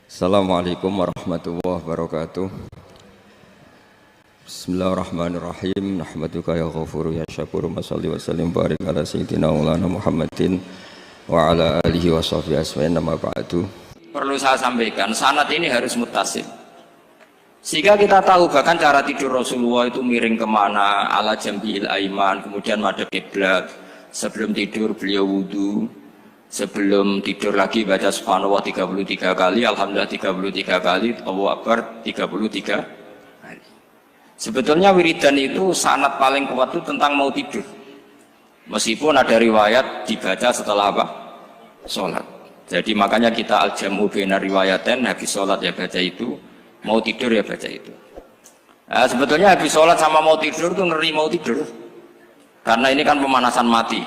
Assalamualaikum warahmatullahi wabarakatuh. Bismillahirrahmanirrahim. Nahmaduka ya ghafuru ya syakuru. Mashalli wa sallim barik ala sayyidina maulana Muhammadin wa ala alihi wa sahbihi asma'in nama ba'du. Perlu saya sampaikan, sanad ini harus muttasil. Sehingga kita tahu bahkan cara tidur Rasulullah itu miring kemana, ala jambil aiman, kemudian madhab kiblat. Sebelum tidur beliau wudu, sebelum tidur lagi baca subhanallah 33 kali, alhamdulillah 33 kali, Allahu akbar 33 kali. Sebetulnya wiridan itu sanad paling kuat itu tentang mau tidur. Meskipun ada riwayat dibaca setelah apa? Sholat. Jadi makanya kita al-jam'u baina riwayaten, habis sholat ya baca itu, mau tidur ya baca itu. Nah, sebetulnya habis sholat sama mau tidur itu ngeri mau tidur. Karena ini kan pemanasan mati.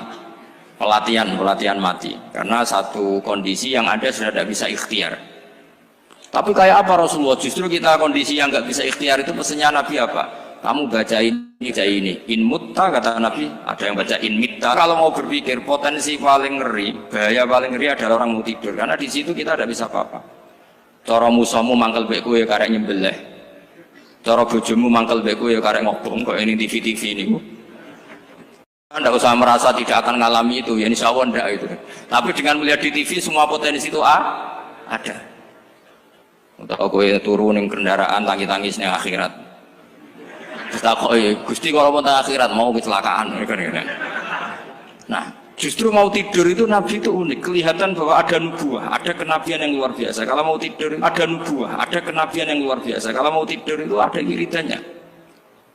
Pelatihan mati, karena satu kondisi yang ada sudah tidak bisa ikhtiar. Tapi kayak apa Rasulullah? Justru kita kondisi yang nggak bisa ikhtiar itu pesannya Nabi apa? Kamu baca ini, in mutta kata Nabi, ada yang baca in mitta. Kalau mau berpikir potensi paling ngeri, bahaya paling ngeri adalah orang mau tidur, karena di situ kita tidak bisa apa-apa. Cara musamu mangkel beku ya karek nyembelih, cara bojomu mangkel beku ya karek ngobong kok ini TV ini. Anda usah merasa tidak akan mengalami itu, ya insya Allah enggak itu. Tapi dengan melihat di TV semua potensi itu ada. Untuk aku turun yang kendaraan tangis-tangis yang akhirat. Terus aku, Gusti kalau mau akhirat mau kecelakaan. Nah, justru mau tidur itu Nabi itu unik. Kelihatan bahwa ada nubuah, ada kenabian yang luar biasa. Kalau mau tidur ada nubuah, ada kenabian yang luar biasa. Kalau mau tidur itu ada wiridannya.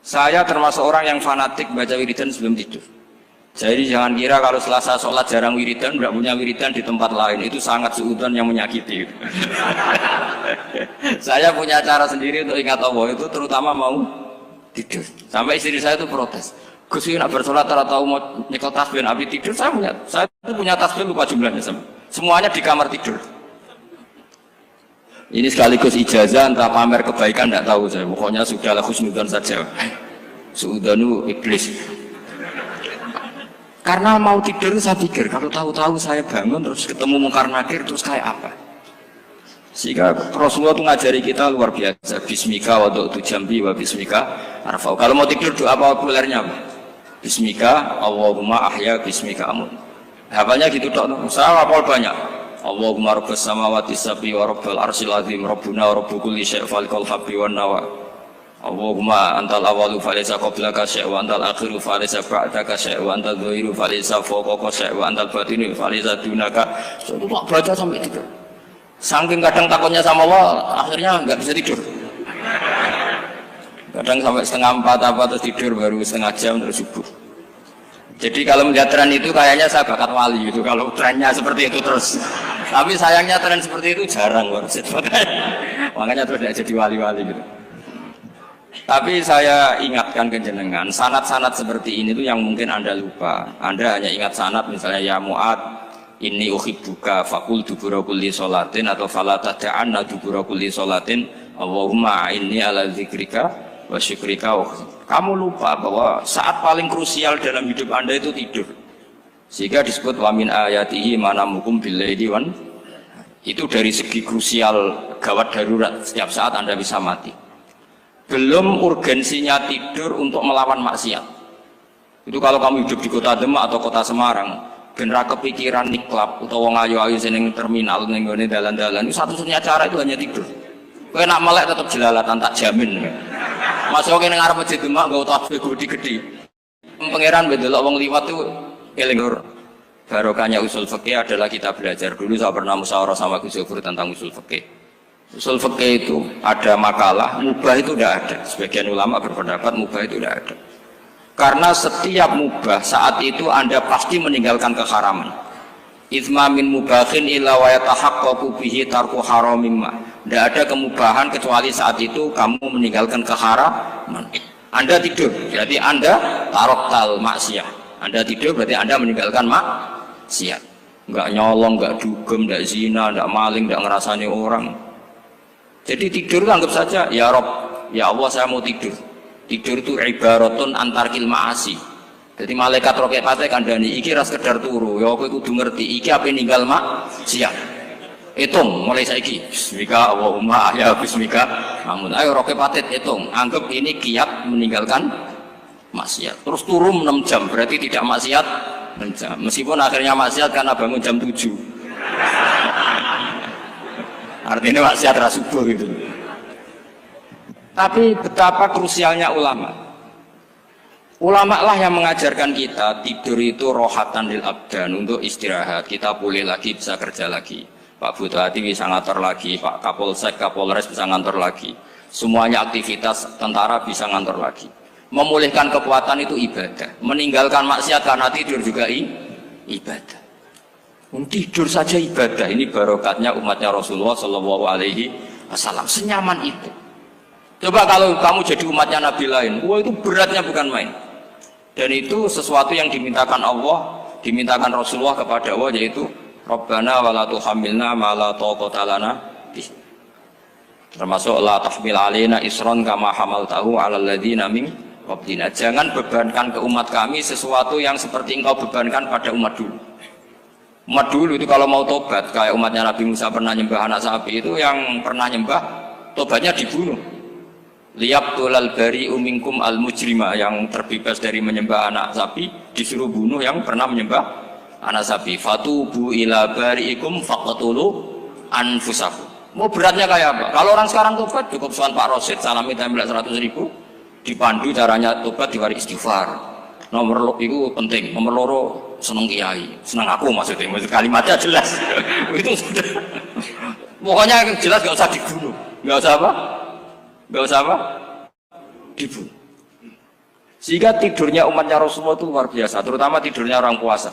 Saya termasuk orang yang fanatik baca wiridan sebelum tidur. Jadi jangan kira kalau Selasa sholat jarang wiridan, tidak punya wiridan di tempat lain, itu sangat suudzon yang menyakiti. Saya punya cara sendiri untuk ingat Allah itu, terutama mau tidur. Sampai istri saya itu protes. Gus ini nak bersolat tahu mau nyekel tasbih Nabi tidur, saya itu punya tasbih lupa jumlahnya semuanya di kamar tidur. Ini sekaligus ijazah entah pamer kebaikan tidak tahu saya. Pokoknya sudahlah husnudzon saja. Suudzonu iblis. Karena mau tidur saya pikir kalau tahu-tahu saya bangun terus ketemu mungkar nakir terus kayak apa. Sehingga Rasulullah itu ngajari kita luar biasa. Bismika wa du'tu jambi wa bismika arfa'u. Kalau mau tidur doa populernya apa? Bismika Allahumma ahya bismika amun. Hafalnya gitu dok. Saya hafal banyak. Allahumma rabbas samawati sab'i wa rabbal arsyil azim rabbuna wa rabbu kulli syai' falikal habbi wan nawa. Allahumma antal awalu falaysa qablaka syai' wa antal akhiru falaysa ba'daka syai' wa antal dhahiru falaysa fawqaka syai' wa antal batinu falaysa dunaka. Itu tak baca sampai tidur. Saking kadang takutnya sama Allah, akhirnya nggak bisa tidur. Kadang sampai setengah 4 apa terus tidur baru setengah jam terus subuh. Jadi kalau melihat tren itu kayaknya saya bakat wali itu kalau trennya seperti itu terus. Tapi sayangnya tren seperti itu jarang wasit. Makanya terus tidak jadi wali-wali gitu. Tapi saya ingatkan ke jenengan, sanad-sanad seperti ini tuh yang mungkin Anda lupa. Anda hanya ingat sanad misalnya ya Mu'ad, inni uhibbuka faqul dubura kulli sholatin atau fala tad'anna dubura kulli sholatin Allahumma inni ala dzikrika wa syukrika. Kamu lupa bahwa saat paling krusial dalam hidup Anda itu tidur. Sehingga disebut wa min ayatihi manamukum bil-laili wan. Itu dari segi krusial gawat darurat, setiap saat Anda bisa mati. Belum urgensinya tidur untuk melawan maksiat. Itu kalau kamu hidup di kota Demak atau kota Semarang, bener kepikiran niklap atau wong ayu-ayu seneng terminal ning ngene dalan-dalan, itu satu-satunya cara itu hanya tidur. Kowe nak melek tetap jelalatan tak jamin. Masuk ning ngarep masjid Demak nggo tasbih gede-gede. Pangeran ndelok wong liwat tuh eling lur. Barokahnya usul fikih adalah kita belajar dulu. Saya pernah musyawarah sama Gus Yofur tentang usul fikih. Usul fikih itu ada makalah, mubah itu tidak ada. Sebagian ulama berpendapat mubah itu tidak ada. Karena setiap mubah saat itu Anda pasti meninggalkan keharaman. Itsma min mubahin illa wa yatahaqqaqu bihi tarku haramimma. Tidak ada kemubahan kecuali saat itu kamu meninggalkan keharaman. Anda tidur, berarti Anda taroktal maksiyah. Anda tidur berarti Anda meninggalkan maksiat. Enggak nyolong, enggak dugem, enggak zina, enggak maling, enggak ngerasani orang. Jadi tidur itu anggap saja, ya Rob, ya Allah saya mau tidur. Tidur itu ibaratun antarkil ma'asi. Jadi malaikat roket patah kandani, iki ras sekedar turu, ya aku kudu ngerti, iki apa ninggal maksiat. Hitung mulai saiki. Bismika Allahumma ahya bismika amun. Ayo roke patit hitung. Anggap ini kiat meninggalkan maksiat. Terus turun 6 jam berarti tidak maksiat 6 jam. Meskipun akhirnya maksiat karena bangun jam 7. Artinya maksiat ra subuh gitu. Tapi betapa krusialnya ulama. Ulama lah yang mengajarkan kita tidur itu rohatan lil abdan, untuk istirahat. Kita pulih lagi, bisa kerja lagi. Pak Bupati bisa ngantor lagi, Pak Kapolsek, Kapolres bisa ngantor lagi. Semuanya aktivitas tentara bisa ngantor lagi. Memulihkan kekuatan itu ibadah. Meninggalkan maksiat karena tidur juga ibadah. Tidur saja ibadah. Ini barokatnya umatnya Rasulullah Shallallahu Alaihi Wasallam. Senyaman itu. Coba kalau kamu jadi umatnya Nabi lain, wah itu beratnya bukan main. Dan itu sesuatu yang dimintakan Allah, dimintakan Rasulullah kepada Allah, yaitu Rabbana wa la tuhammilna ma la taqata lana bih. Termasuk la tahmil alaina isron kama hamaltahu 'alal ladzina min qablina. Jangan bebankan ke umat kami sesuatu yang seperti engkau bebankan pada umat dulu. Umat dulu itu kalau mau tobat, kayak umatnya Nabi Musa pernah nyembah anak sapi, itu yang pernah nyembah tobatnya dibunuh. Liyaqtulal bari'u minkum al mujrima, yang terbebas dari menyembah anak sapi disuruh bunuh yang pernah menyembah anak sapi. Fatubu ila bari'ikum faqtulu anfusakum. Mau beratnya kayak apa? Kalau orang sekarang tobat cukup soal Pak Rosid salami tembel 100.000, dipandu caranya tobat diwari istighfar. Nomor itu penting, nomor loro seneng kiai, seneng aku maksudnya kalimatnya jelas. Itu sudah. Pokoknya jelas gak usah dibunuh, gak usah apa? Gak usah apa? Dibunuh. Sehingga tidurnya umatnya Rasulullah itu luar biasa, terutama tidurnya orang puasa.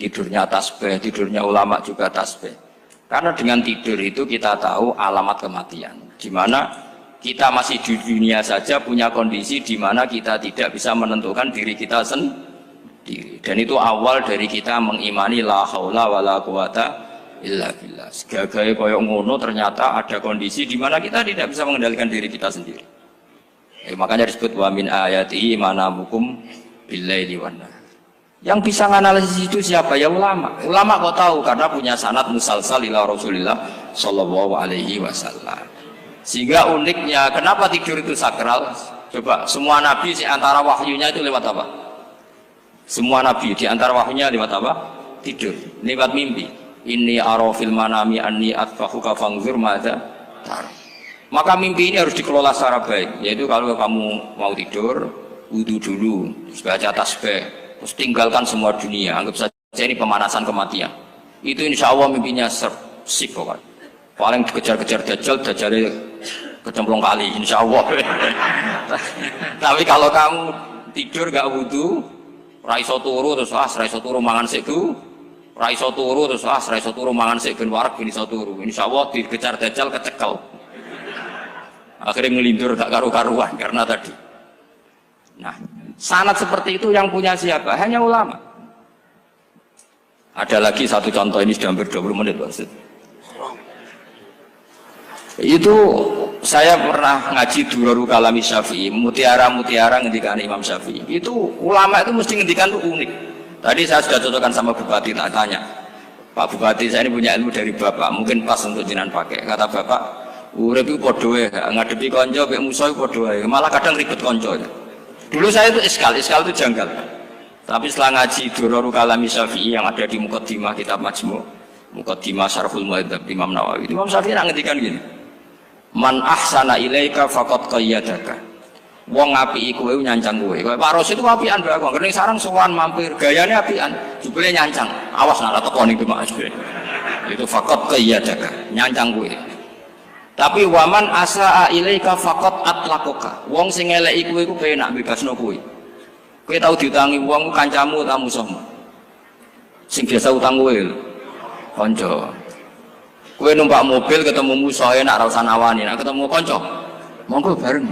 Tidurnya tasbih, tidurnya ulama juga tasbih. Karena dengan tidur itu kita tahu alamat kematian. Di mana kita masih di dunia saja punya kondisi di mana kita tidak bisa menentukan diri kita sendiri. Dan itu awal dari kita mengimani la haula wala quwata illa billah. Segagai koyok ngono ternyata ada kondisi di mana kita tidak bisa mengendalikan diri kita sendiri. Makanya disebut wa min ayatihi manamukum billaili wan nahar. Yang bisa menganalisis itu siapa? Ya ulama. Ulama kok tahu karena punya sanad musalsal ila Rasulillah sallallahu alaihi wasallam. Sehingga uniknya kenapa tidur itu sakral? Coba semua nabi di antara wahyunya itu lewat apa? Semua nabi di antara wahyunya lewat apa? Tidur, lewat mimpi. Inni ara fil manami anni atfahuka fanzur madza tar. Maka mimpi ini harus dikelola secara baik. Yaitu kalau kamu mau tidur, wudu dulu, baca tasbih, terus tinggalkan semua dunia, anggap saja ini pemanasan kematian. Itu insya Allah mimpinya sip pokoknya. Paling dikejar-kejar dajjal kecemplung kali, insya Allah. Tapi kalau kamu tidur gak wudu, raiso turu terus raiso turu mangan seku, raiso turu terus raiso turu mangan seku ben warak ben iso turu. Insya Allah dikejar dajjal kecekel. Akhirnya ngelindur gak karu-karuan karena tadi. Nah, sanad seperti itu yang punya siapa? Hanya ulama. Ada lagi satu contoh, ini sudah hampir 20 menit Pak. Itu saya pernah ngaji Durarul Kalami Syafi'i, mutiara-mutiara ngendikan Imam Syafi'i. Itu ulama itu mesti ngendikan itu unik. Tadi saya sudah cocokkan sama Bupati, tak tanya, Pak Bupati saya ini punya ilmu dari Bapak, mungkin pas untuk jenengan pakai. Kata Bapak, urip iku padha wae, ngadepi kanca mek musuh iku padha wae, malah kadang ribet kanca. Dulu saya itu iskal itu janggal. Tapi setelah ngaji Durarul Kalami Syafi'i yang ada di Muqaddimah kitab Majmu', Muqaddimah Syarhul Muhadzab Imam Nawawi, Imam Syafi'i ngendikan gini. Man ahsana ilaika faqad qayyadaka. Wong apiki kowe nyancang kowe. Pak Ros itu apian bae kok. Kene sarang sowan mampir, gayane apian, jebule nyancang. Awas nek tekoni iki Mas. Itu faqad qayyadaka, nyancang kowe. Tapi waman asaa ilaika faqad atlaqaka. Wong sing eleki kowe iku penak bebasno kowe. Kowe tau diutangi wong kancamu ta musuhmu. Sing biasa utang kowe lho. Kanca. Kowe numpak mobil ketemu musuh enak ra usah nawani, nek ketemu kanca monggo bareng.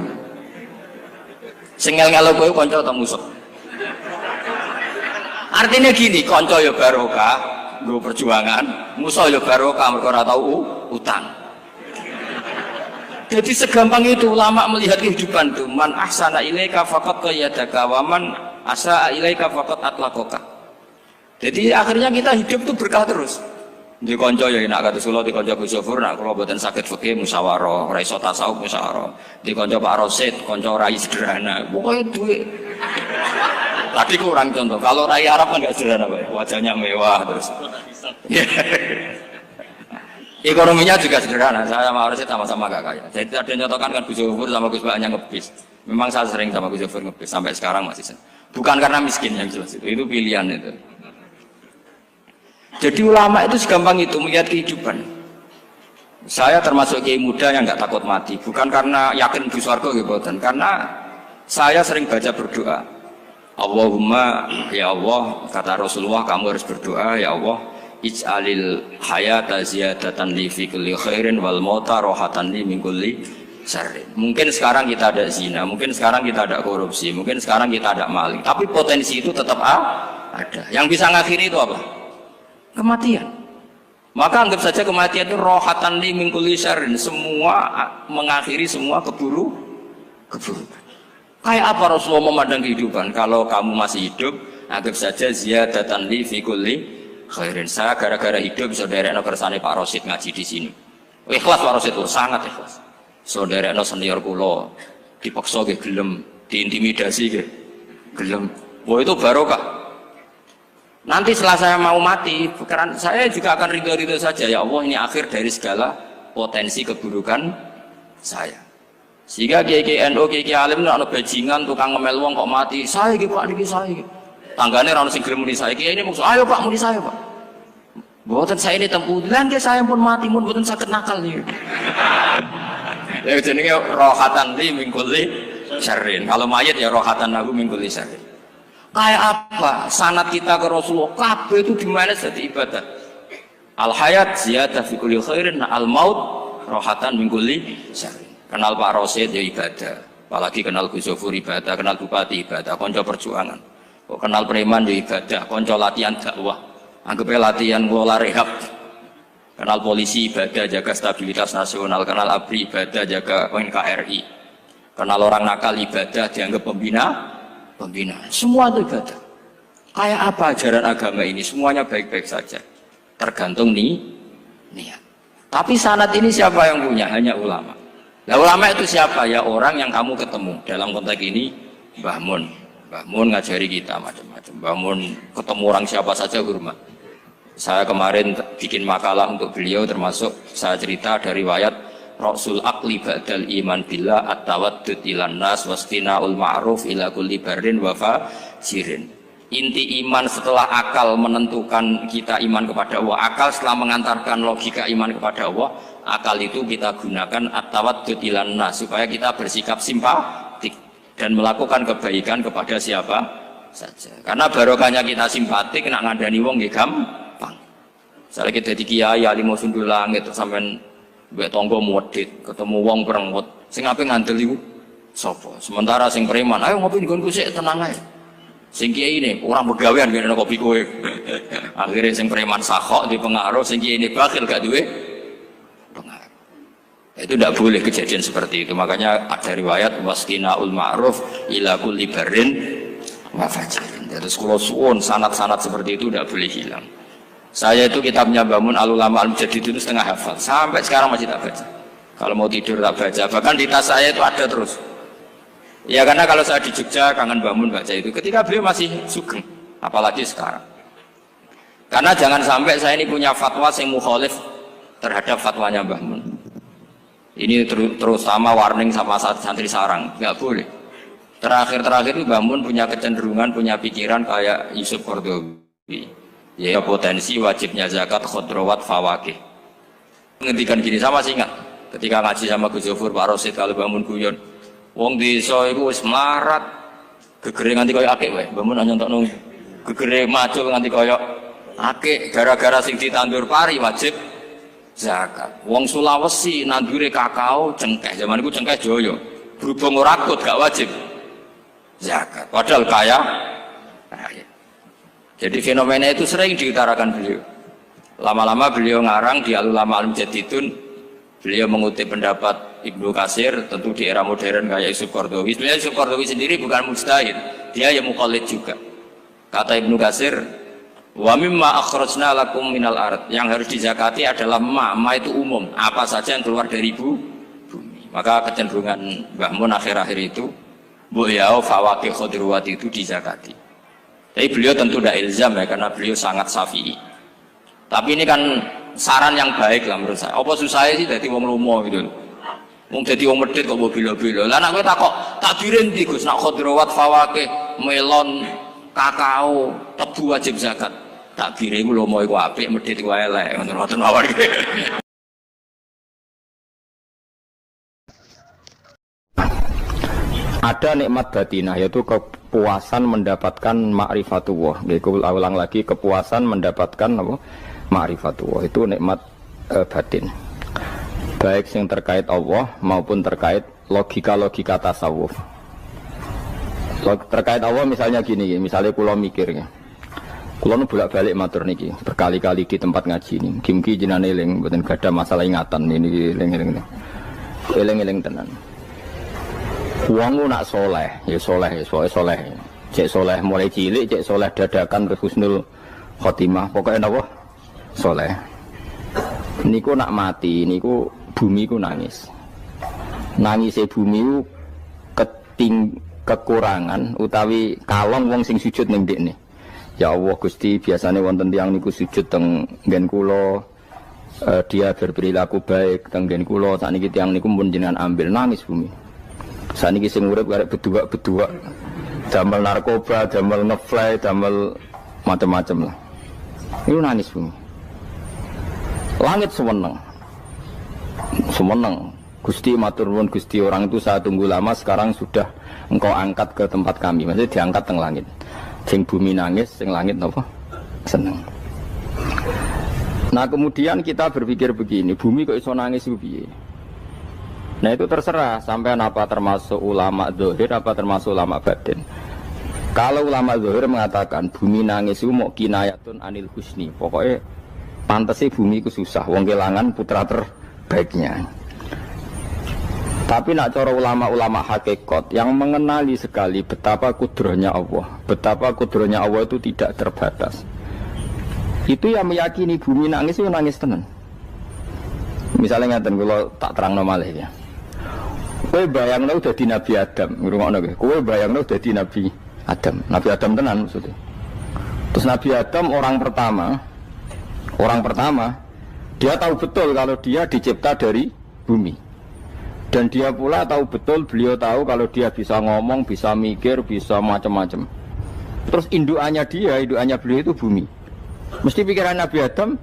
Sing ngel-ngelo kowe kanca atau musuh? Artinya gini, kanca ya barokah, nggo perjuangan, musuh ya barokah mergo ora tau utang. Jadi segampang itu ulama melihat kehidupan itu. Man ahsana ilaika faqad qayyadaka wa man asaa ilaika faqad atlaqaka. Jadi akhirnya kita hidup itu berkah terus. Di konco ya nak kata Solo di konco Gus Zofur nak kalau buatan sakit fikih musyawarah, ora iso tasawuf musyawarah. Di konco Pak Rosid, konco rai sederhana. Pokoknya duit. Tadi kurang contoh. Kalau rai Arab kan nggak sederhana, Pak. Wajahnya mewah terus. Ekonominya juga sederhana. Saya sama Rosid sama-sama gak kaya. Jadi ada nyotokan kan Gus Zofur sama Gus Baknya ngebis. Memang saya sering sama Gus Zofur ngebis sampai sekarang masih sering. Bukan karena miskin yang jelas itu pilihan itu. Jadi ulama itu segampang itu melihat kehidupan. Saya termasuk kiai muda yang nggak takut mati, bukan karena yakin di surga gitu, karena saya sering baca berdoa. Allahumma ya Allah, kata Rasulullah, kamu harus berdoa ya Allah, ij'alil hayata ziyadatan li fi kulli khairin wal mauta rohatan li min kulli syarrin. Mungkin sekarang kita ada zina, mungkin sekarang kita ada korupsi, mungkin sekarang kita ada maling, tapi potensi itu tetap ada. Yang bisa ngakhiri itu apa? Kematian. Maka anggap saja kematian itu rohatan li min kulli syarrin, semua mengakhiri semua keburukan. Kayak apa Rasulullah memandang kehidupan? Kalau kamu masih hidup, anggap saja ziyadatan li fi kulli khairin. Saya gara-gara hidup saudaranya kersane Pak Rosid ngaji di sini. Ikhlas Pak Rosid itu sangat ikhlas. Saudaranya senior kula dipaksa nggih gelem, diintimidasi nggih gelem. Wah itu barokah. Nanti setelah saya mau mati, karena saya juga akan ridho-ridho saja. Ya Allah, ini akhir dari segala potensi keburukan saya. Sehingga kiai NU, kiai alim, ada bajingan, tukang ngemel wong kok mati. Saya gitu Pak, niki saya. Tanggane orang sing gelem muni saya. Kiai ini maksud, ayo Pak, muni saya Pak. Buatan saya ini tempuh. Lan saya pun mati, pun buatan sakit nakal nih. Ya jenenge rohatan li min kulli syarrin. Kalau mayit ya rohatan lahu min kulli syarrin. Kayak apa sanad kita ke Rasulullah, kabeh itu dimana jadi ibadah. Al hayat ziyadah fi kulli khairin, al maut rohatan min kulli syarrin. Kenal Pak Rosid ya ibadah, apalagi kenal Gus Zofur ibadah, kenal bupati ibadah, konco perjuangan. Kok kenal preman ya ibadah, konco latihan dakwah, anggapnya latihan ngelola rehab. Kenal polisi ibadah, jaga stabilitas nasional, kenal ABRI ibadah, jaga NKRI. Kenal orang nakal ibadah, dianggap pembina. Semua itu ibadah. Kayak apa ajaran agama ini? Semuanya baik-baik saja, tergantung niat. Tapi sanad ini siapa yang punya? Hanya ulama. Nah ulama itu siapa? Ya orang yang kamu ketemu. Dalam konteks ini Mbah Mun. Mbah Mun ngajari kita macam-macam. Mbah Mun ketemu orang siapa saja hormat. Saya kemarin bikin makalah untuk beliau, termasuk saya cerita dari riwayat Rasul akli ba'dal iman billah at-tawaddud ilan nas wastina'ul ma'ruf ila kulli barrin wa fajirin. Inti iman setelah akal menentukan kita iman kepada Allah, akal setelah mengantarkan logika iman kepada Allah, akal itu kita gunakan at-tawaddud ilan nas supaya kita bersikap simpatik dan melakukan kebaikan kepada siapa saja. Karena barokahnya kita simpatik nak ngandani wong nggih gampang. Misalnya kita di kiai alim sundul langit sampean mbek tangga modit, ketemu wong perengut, sing ape ngandel iku sapa? Sementara sing preman, ayo ngopi nggonku sik tenang ae. Sing kiai ini orang begawean ngene kopi kowe. Akhirnya sing preman sakhok di pengaruh, sing kiai ini bakhil gak duwe pengaruh. Itu tidak boleh kejadian seperti itu. Makanya ada riwayat wasqinaul ma'ruf ila kulli barrin wa fajirin. Terus kula suwun sanad-sanad seperti itu tidak boleh hilang. Saya itu kitabnya Mbah Mun Al-Ulama Al-Mujaddid itu setengah hafal, sampai sekarang masih tak baca. Kalau mau tidur tak baca, bahkan di tas saya itu ada terus. Ya karena kalau saya di Jogja kangen Mbah Mun baca itu, ketika beliau masih sugeng, apalagi sekarang. Karena jangan sampai saya ini punya fatwa yang mukhalif terhadap fatwanya Mbah Mun. Ini terutama warning sama santri sarang, nggak boleh. Terakhir itu Mbah Mun punya kecenderungan, punya pikiran kayak Yusuf Qaradawi. Ya potensi wajibnya zakat khodrowat fawakih. Ngendikan gini sama sih ingat ketika ngaji sama Gus Zofur Pak Rosid kalau bangun guyon wong desa iku wis melarat gegere nganti koyo akeh wae bangun nyontokno gegere macul nganti koyo akeh gara-gara sing ditandur pari wajib zakat. Wong Sulawesi nandure kakao cengkeh zaman iku cengkeh joyo berhubung ora akut gak wajib zakat padahal kaya. Jadi fenomena itu sering diutarakan beliau. Lama-lama beliau ngarang di Al-Ulama Al-Mujaddidun, beliau mengutip pendapat Ibnu Katsir, tentu di era modern kayak Yusuf Qaradawi. Sebenarnya Yusuf Qaradawi sendiri bukan mujtahid, dia yang muqallid juga. Kata Ibnu Katsir, Wa mimma akhrajna lakum minal ard. Yang harus dizakati adalah ma itu umum, apa saja yang keluar dari bumi. Maka kecenderungan Mbah Mun akhir-akhir itu mbok yao fawaqih khudruwat itu dizakati. Tapi beliau tentu tidak ilzam ya, karena beliau sangat syafi'i. Tapi ini kan saran yang baik lah menurut saya. Apa susah sih dadi wong lomo gitu. Wong dadi wong medhit kok mbok bila-bila. Lah nek kowe takok takbire ndi Gus? Nak khudruwat fawaqih melon kakao tebu wajib zakat. Takbire iku lomo iku apik, medhit iku elek, ngoten mawon. Ada nikmat batinah, yaitu kepuasan mendapatkan ma'rifatullah. Yaitu ulang lagi, kepuasan mendapatkan apa? Ma'rifatullah. Itu nikmat batin. Baik yang terkait Allah maupun terkait logika-logika tasawuf. Terkait Allah misalnya gini, misalnya kula mikirnya. Kula nu bolak-balik matur niki, berkali-kali di tempat ngaji ini. Kim-ki jenane eling, mboten gadah masalah ingatan ini eling-eling. Eling-eling tenan. Wong nak soleh, ya soleh, soleh. Cek soleh mulai cilik, cek soleh dadakan terus husnul khotimah. Pokoknya napa? Soleh. Niku nak mati, niku bumi ku nangis. Nangise bumi ku kekurangan utawi kalong wong sing sujud ning ndekne. Ya Allah Gusti, biasanya wonten tiyang niku sujud teng nggen kula, dia berperilaku baik teng nggen kula, sakniki tiyang niku pun jenengan ambil, nangis bumi. Sakniki sing urip arek bedua-bedua, damel narkoba, damel ngefly, damel macam-macam lah. Niku nangis bumi. Langit semeneng. Semeneng. Gusti matur nuwun Gusti, orang itu saya tunggu lama, sekarang sudah engkau angkat ke tempat kami. Maksudnya diangkat teng langit. Sing bumi nangis, sing langit apa? Seneng. Nah kemudian kita berpikir begini, bumi kok iso nangis piye? Nah itu terserah, sampean apa termasuk ulama zahir, apa termasuk ulama batin. Kalau ulama zahir mengatakan bumi nangis itu mau kinayatun anil husni, pokoknya pantasnya bumi itu susah, wong kelangan putra terbaiknya. Tapi nak cara ulama-ulama hakikat yang mengenali sekali betapa kudrohnya Allah, betapa kudrohnya Allah itu tidak terbatas. Itu yang meyakini bumi nangis itu nangis tenan. Misalnya ngaten kalau tak terang malih ya. Kowe bayangno dadi Nabi Adam, ngrungokno kowe. Kowe bayangno dadi Nabi Adam. Nabi Adam tenan maksudnya. Terus Nabi Adam orang pertama dia tahu betul kalau dia dicipta dari bumi. Dan dia pula tahu betul, beliau tahu kalau dia bisa ngomong, bisa mikir, bisa macam-macam. Terus indukannya beliau itu bumi. Mesti pikiran Nabi Adam,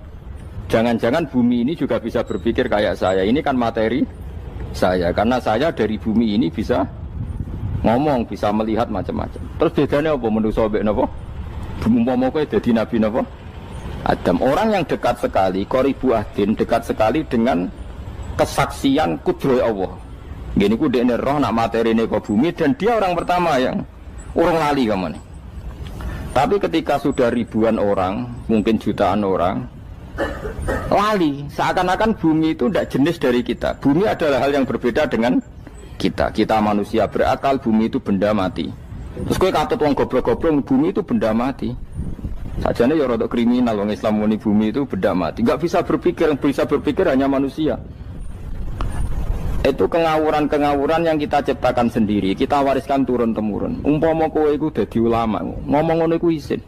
jangan-jangan bumi ini juga bisa berpikir kayak saya. Ini kan materi saya, karena saya dari bumi ini bisa ngomong, bisa melihat macam-macam. Terus bedanya apa menurut sobek napa? Umpama kowe dadi Nabi napa? Adam, orang yang dekat sekali, qoribu ahdin, dekat sekali dengan kesaksian kudroh Allah. Gini ku dekne roh nak materi ini ke bumi, dan dia orang pertama yang orang lali kamu nih. Tapi ketika sudah ribuan orang, mungkin jutaan orang, lali. Seakan-akan bumi itu tidak jenis dari kita. Bumi adalah hal yang berbeda dengan kita. Kita manusia berakal, bumi itu benda mati. Terus kowe katut wong goblok-goblok, bumi itu benda mati. Sajane ya rada kriminal wong Islam muni bumi itu benda mati. Enggak bisa berpikir hanya manusia. Itu kengawuran-kengawuran yang kita ciptakan sendiri, kita wariskan turun-temurun. Umpama kowe iku dadi ulama, ngomong ngono iku isin.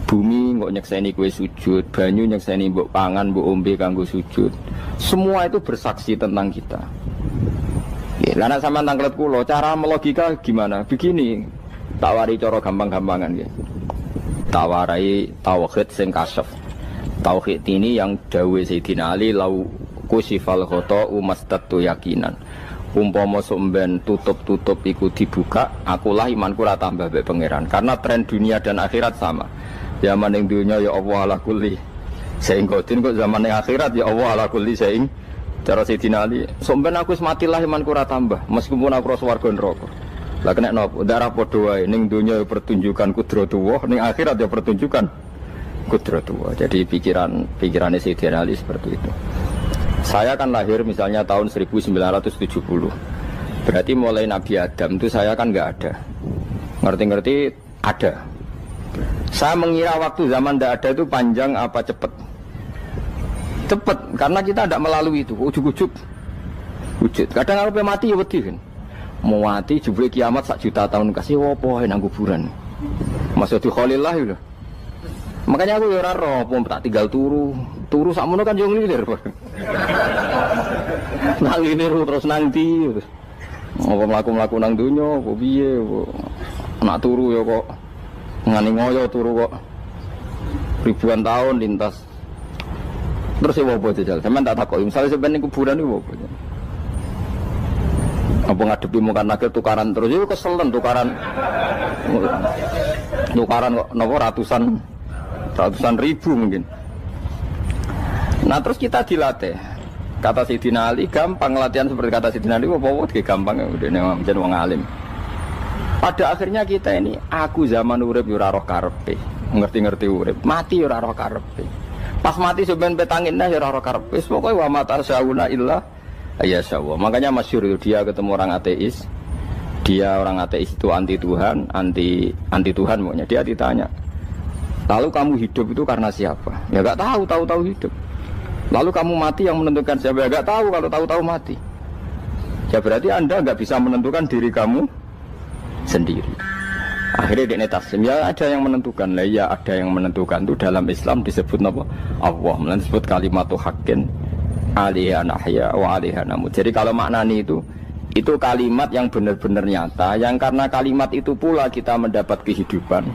Bumi kok nyekseni kowe sujud, banyu nyekseni mbok pangan, mbok ombe kanggo sujud. Semua itu bersaksi tentang kita. Ya, lan sampean tanglet kula, cara melogika gimana? Begini, tak wari cara gampang-gampangan nggih. Tak warai tauhid sing kasyaf. Tauhid ini yang dawuh Sayyidina Ali lau kusifal khoto'u mastatu yakinan. Umpama somben tutup-tutup iku dibuka, akulah imanku ora tambah mbek pangeran. Karena tren dunia dan akhirat sama. Zaman ning dunia ya Allah ala kulli saing kodin, kok zaman ning akhirat ya Allah ala kulli saing. Cara Sayyidina Ali, somben aku wis mati lah imanku ora tambah, meskipun aku ora swarga neraka. Lah kena napa? Darah padha wae, ning dunia ya pertunjukan kudratullah, ning akhirat ya pertunjukan kudratullah. Jadi pikirannya Sayyidina Ali seperti itu. Saya kan lahir misalnya tahun 1970. Berarti mulai Nabi Adam itu saya kan nggak ada. Ngerti-ngerti ada. Saya mengira waktu zaman tidak ada itu panjang apa cepat? Cepat, karena kita tidak melalui itu. Ujuk-ujuk wujud. Kadang aku mati ya wedi kan. Mau mati jebule kiamat 1 juta tahun kasih opo nang kuburan. Maksud Khalillah itu. Makanya aku ya ora roh, tak tinggal turu sakmono kan yo nglilir. Nang ngene terus nang ndi. Apa mlaku-mlaku nang donya, apa piye, nak turu ya kok ngani ngoyo turu kok ribuan tahun lintas. Terus ya apa jajal? Sampeyan tak takoki, misale sampeyan ning kuburan iku apa? Apa ngadepi muka nakil tukaran terus itu keselen tukaran kok nopo ratusan ribu mungkin. Nah terus kita dilatih. Kata Sayyidina Ali gampang latihan seperti kata Sayyidina Ali apa gampang udah menjadi wong alim. Pada akhirnya kita ini aku zaman urip yo ora roh karepe, ngerti-ngerti urip, mati yo ora roh karepe. Pas mati sampean petangin yo ora roh karepe. Pokoke wa matar sauna illa ayyasyallah. Makanya masyhur dia ketemu orang ateis. Dia orang ateis itu anti Tuhan, anti Tuhan pokoknya. Dia ditanya, lalu kamu hidup itu karena siapa? Ya enggak tahu hidup. Lalu kamu mati yang menentukan siapa? Ya enggak tahu, kalau tahu mati. Ya berarti Anda enggak bisa menentukan diri kamu sendiri. Akhirnya dia taslim, ya ada yang menentukan. Lah ya ada yang menentukan itu dalam Islam disebut apa? Allah, disebut kalimatu haqqin alaiha nahya wa alaiha namut. Jadi kalau maknanya itu kalimat yang benar-benar nyata, yang karena kalimat itu pula kita mendapat kehidupan,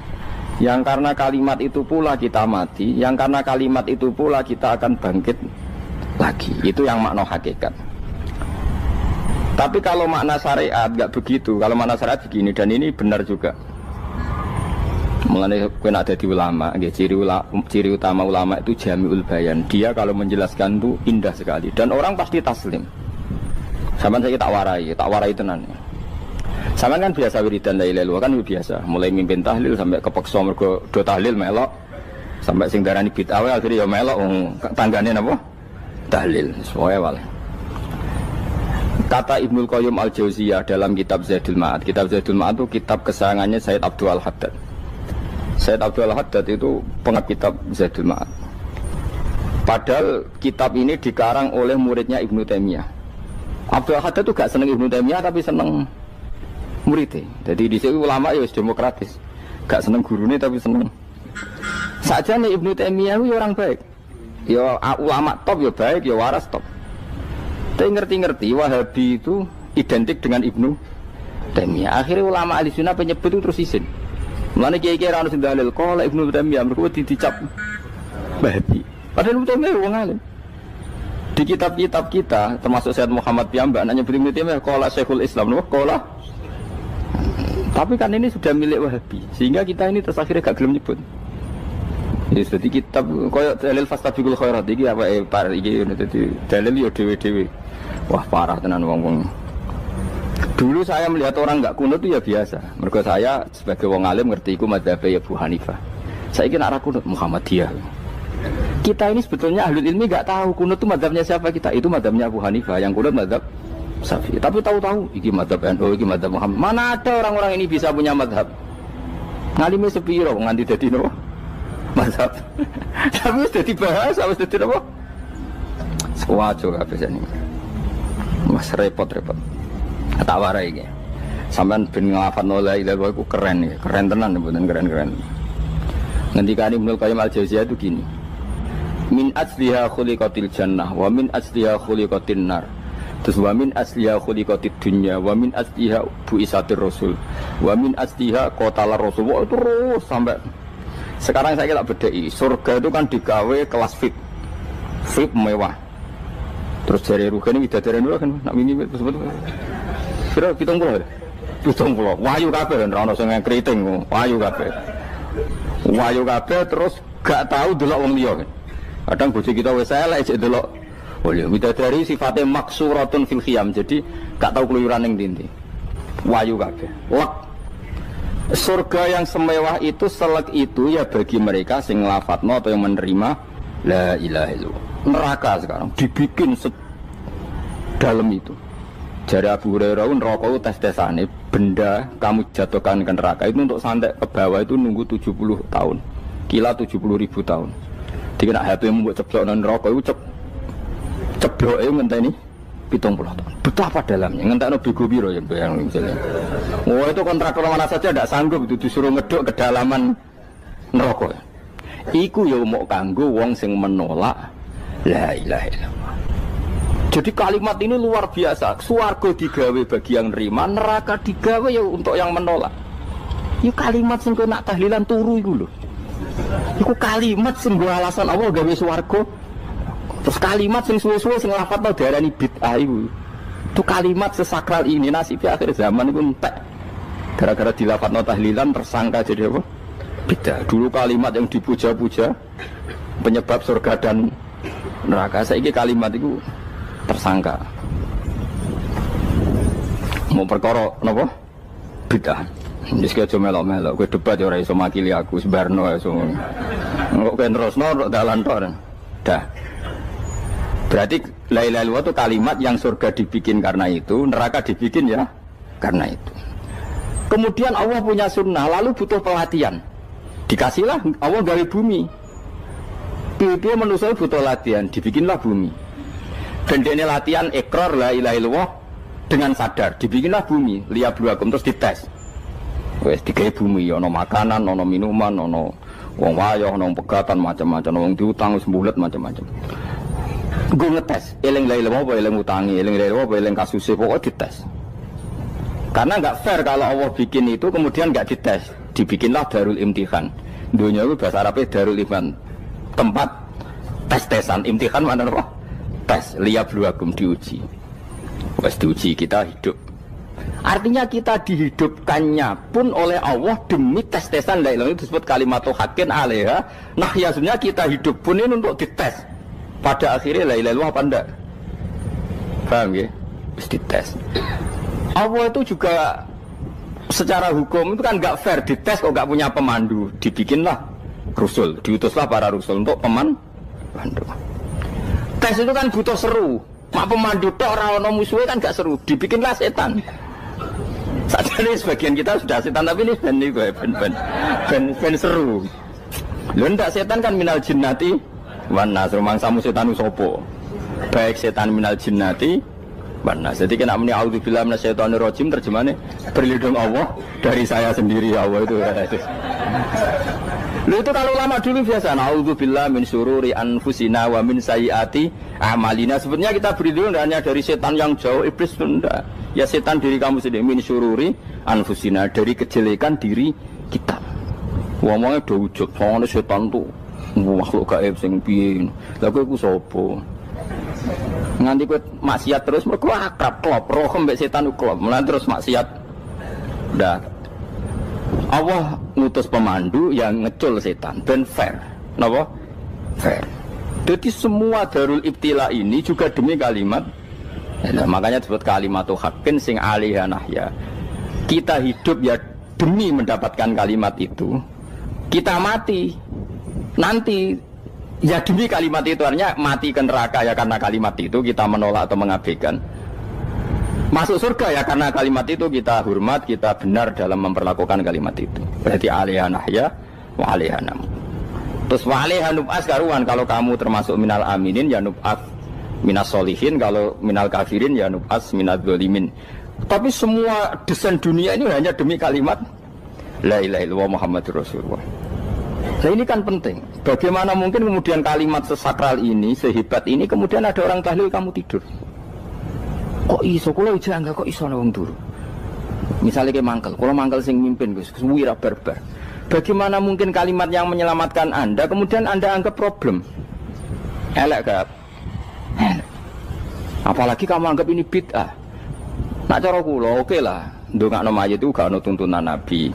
yang karena kalimat itu pula kita mati, yang karena kalimat itu pula kita akan bangkit lagi. Itu yang makna hakikat. Tapi kalau makna syariat enggak begitu. Kalau makna syariat begini, dan ini benar juga. Mengenai kena ada di ulama, ciri utama ulama itu jami'ul bayan. Dia kalau menjelaskan itu indah sekali dan orang pasti taslim. Sama saya tak warai tenan. Sama kan biasa wiridan la ilaha illallah kan biasa. Mulai mimpin tahlil sampai kepeksa mergo do tahlil melok. Sampai sing darani bid'ah akhirnya ya melok tanggane napa? Tahlil. Soale wae. Kata Ibnul Qayyim Al-Jauziyah dalam kitab Zadul Ma'ad. Kitab Zadul Ma'ad itu kitab kesayangannya Sayyid Abdul Al-Haddad. Sayyid Abdul Al-Haddad itu pengarang kitab Zadul Ma'ad. Padahal kitab ini dikarang oleh muridnya Ibnu Taimiyah. Abdul Al-Haddad itu gak seneng Ibnu Taimiyah tapi seneng muridnya. Jadi di sini ulama ya demokratis. Gak seneng gurune tapi seneng. Sajane Ibnu Taimiyah itu orang baik. Ya ulama top ya baik, ya waras top. Tapi ngerti-ngerti Wahabi itu identik dengan Ibnu Taimiyah. Akhirnya ulama ahli sunnah penyebut itu terus isin. Mulane kiai-kiai ra ono sing dalil kala Ibnu Taimiyah mergo dicap Wahabi. Padahal Ibnu Taimiyah wong alim. Di kitab-kitab kita termasuk Syekh Muhammad piyambak nanya Ibnu Taimiyah kala Syekhul Islam no kala. Tapi kan ini sudah milik Wahabi sehingga kita ini terus akhirnya gak gelem nyebut. Jadi kitab koyo dalil fastabiqul khairat iki apa par iki dadi dalil yo dhewe-dhewe. Wah parah tenan wong-wong. Dulu saya melihat orang enggak kunut itu ya biasa. Mergo saya sebagai wong alim ngerti iku madzhab Abu Hanifah. Saiki nek ora kunut Muhammadiyah. Kita ini sebetulnya ahli ilmi enggak tahu kunut itu madzhabnya siapa kita. Itu madzhabnya Abu Hanifah, yang kunut madzhab Syafi'i. Tapi tahu-tahu iki madzhab NU, iki madzhab Muhammad. Mana ada orang-orang ini bisa punya madzhab? Ngalime sepiro nganti dadi no? Madzhab. Tapi wis dadi bahasa, wis dadi apa? Sewajo kabeh sene. Mas repot-repot. Tak warai iki. Sampeyan ben nglafadzno la ilaha illallah iku keren iki, keren tenan mboten keren-keren. Ngendikane Ibnu Qayyim Al-Jauziyah itu gini. Min asliha khuliqatil jannah wa min asliha khuliqatin nar. Terus wa min asliha khuliqatid dunya wa min asliha buisatir rasul wa min asliha qatala rasul. Terus sampai sekarang saya tak bedai. Surga itu kan digawe kelas VIP. VIP mewah. Terus dari rugane widadari dulu kan nak wingi sebut. Kira 70. 70. Wayu kabeh ora ono sing kriting, wayu kabeh. Wayu kabeh terus gak tahu delok wong liya kan. Kadang bojo kita wis elek jek delok. Oh ya widadari sifatnya maksuratun fil khiyam. Jadi gak tahu keluyuran ning ndi. Wayu kabeh. Lek surga yang semewah itu selek itu ya bagi mereka sing nglafadzno atau yang menerima la ilaha illallah. Neraka sekarang dibikin dalam itu. Jari Abu Hurairah neraka itu tes-tesane benda kamu jatuhkan ke neraka itu untuk sampai ke bawah itu nunggu 70 tahun. kila 70.000 tahun. Dikena HP membuat ceblok nang neraka iku cebloke ngenteni 70 tahun. Betapa dalamnya ngentekno bego piro ya bayang misalnya. Oh itu kontraktor mana saja tidak sanggup itu disuruh ngeduk kedalaman neraka. Iku ya mau kanggo wong sing menolak la ilaha illallah. Jadi kalimat ini luar biasa. Swarga digawe bagi yang nerima, neraka digawe ya untuk yang menolak. Itu kalimat sing kok nak tahlilan turu iku lho. Iku kalimat sing nggo alasan Allah gawe swarga. Terus kalimat sing suwe-suwe sing lafadzno diarani bid'ah iku. Itu kalimat sesakral ini nasibnya akhir zaman iku entek. Gara-gara dilafadzno tahlilan tersangka jadi apa? Bid'ah. Dulu kalimat yang dipuja-puja penyebab surga dan neraka. Saiki kalimat itu tersangka. Mau perkara napa? Bid'ah. Wis aja melok-melok, kowe debat ya ora iso makili aku, sebarno ya iso. Kok kowe terusno dalan tok. Dah. Berarti la ilaha illallah itu kalimat yang surga dibikin karena itu, neraka dibikin ya karena itu. Kemudian Allah punya sunnah, lalu butuh pelatihan. Dikasihlah Allah gawe bumi. Piye manusia butuh latihan, dibikinlah bumi. Dan ini latihan ikrar la ilaha illallah dengan sadar, dibikinlah bumi, liyabluwakum terus dites. Wes digawe bumi, ono makanan, ono minuman, ono wong wayah, ono pegatan macam-macam, wong diutang wis mbulet macam-macam. Gue ngetes, eling la ilaha apa eling utangi, eling la ilaha apa eling kasuse, pokoknya dites. Karena nggak fair kalau Allah bikin itu kemudian nggak dites, dibikinlah darul imtihan. Dunia itu bahasa Arabnya darul imtihan, tempat tes-tesan. Imtihan mana apa? Tes, liyabluwakum, diuji. Wes diuji kita hidup. Artinya kita dihidupkannya pun oleh Allah demi tes-tesan la ilaha, itu disebut kalimatu haqqin alaiha. Nah ya sebenarnya kita hidup pun ini untuk dites. Pada akhirnya la ilaha illallah apa enggak? Paham ya? Terus dites. Allah itu juga secara hukum itu kan enggak fair, dites kok enggak punya pemandu. Dibikinlah rasul, diutuslah para rasul untuk pemandu. Tes itu kan butuh seru. Mak pemandu tok ora ono musuhe kan enggak seru. Dibikinlah setan. Sajane sebagian kita sudah setan tapi ini ben seru. Lho ndak setan kan minal jinnati wan nas, rumangsamu setan usopo. Baik setan minal jinnati wan nas. Jadi kena muni auzubillahi minasyaitonir rajim, terjemahane berlindung Allah dari saya sendiri ya Allah itu. Lho itu kalau ulama dulu biasa auzubillahi min syururi anfusina wa min sayyiati amalina. Sebenarnya kita berlindung hanya dari setan yang jauh, iblis itu enggak. Ya setan diri kamu sendiri, min syururi anfusina, dari kejelekan diri kita. Ngomongnya do ujug, soalnya setan tuh makhluk gaib sing piye. Lah kowe iku sapa? Nganti kowe maksiat terus mergo akrab klop, roh mbek setan klop. Mulane terus maksiat. Dah. Allah ngutus pemandu yang ngecul setan ben fair. Napa? Fair. Jadi semua darul ibtila ini juga demi kalimat. Nah, makanya disebut kalimatu haqqin sing alaiha nahya. Kita hidup ya demi mendapatkan kalimat itu. Kita mati nanti ya demi kalimat itu, artinya mati ke neraka ya karena kalimat itu kita menolak atau mengabaikan. Masuk surga ya karena kalimat itu kita hormat, kita benar dalam memperlakukan kalimat itu. Berarti alaiha nahya wa alaiha nam. Terus wa alaiha nub'as karuan, kalau kamu termasuk minal aminin ya nub'as minas solihin, kalau minal kafirin ya nub'as minal zolimin. Tapi semua desain dunia ini hanya demi kalimat la ilaha illallah Muhammadur Rasulullah. Nah ini kan penting. Bagaimana mungkin kemudian kalimat sesakral ini, sehebat ini, kemudian ada orang tahlil kamu tidur. Kok iso kula jangga kok iso ana wong turu. Misalnya kayak mangkel, kalau mangkel sing mimpin Gus, wira barbar. Bagaimana mungkin kalimat yang menyelamatkan Anda kemudian Anda anggap problem? Elek gak? Apalagi kamu anggap ini bid'ah. Nak cara kula oke lah, ndongakno mayit itu gak ono tuntunan Nabi.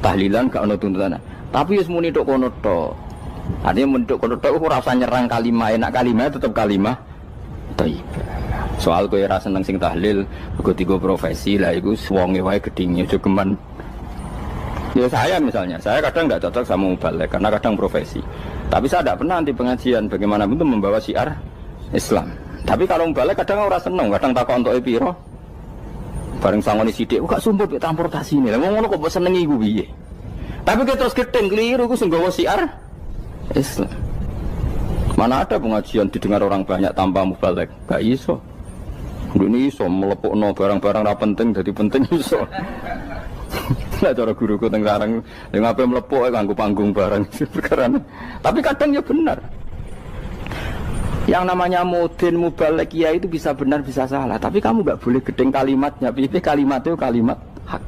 Tahlilan gak ono tuntunan. Tapi wis muni tok kono tok. Artinya menduk kono tok ora usah nyerang kalimah, enak kalimah tetap kalimah thayyibah. Soal kowe ra seneng sing tahlil, mergo tiga profesi lah iku wonge wae gedhinge aja geman. Ya saya misalnya, saya kadang enggak cocok sama mubalek karena kadang profesi. Tapi saya tidak pernah anti pengajian bagaimanapun itu membawa syiar Islam. Tapi kalau mubalek kadang ora seneng, kadang takok entuk piro. Bareng sangoni sithik kok sumput transportasi ini. Lah ngono kok mbok senengi iku piye? Tapi kita terus gedeng keliru iku sing gawa syiar Islam. Mana ada pengajian didengar orang banyak tanpa mubalek? Gak iso. Ini iso melepukno barang-barang ra penting jadi penting iso. Lah cara guruku teng sareng yang ape melepuk nganggo panggung barang perkara. Tapi kadang ya benar. Yang namanya mudin mubalek ya itu bisa benar bisa salah, tapi kamu gak boleh gedeng kalimatnya. Piye kalimat itu kalimat hak.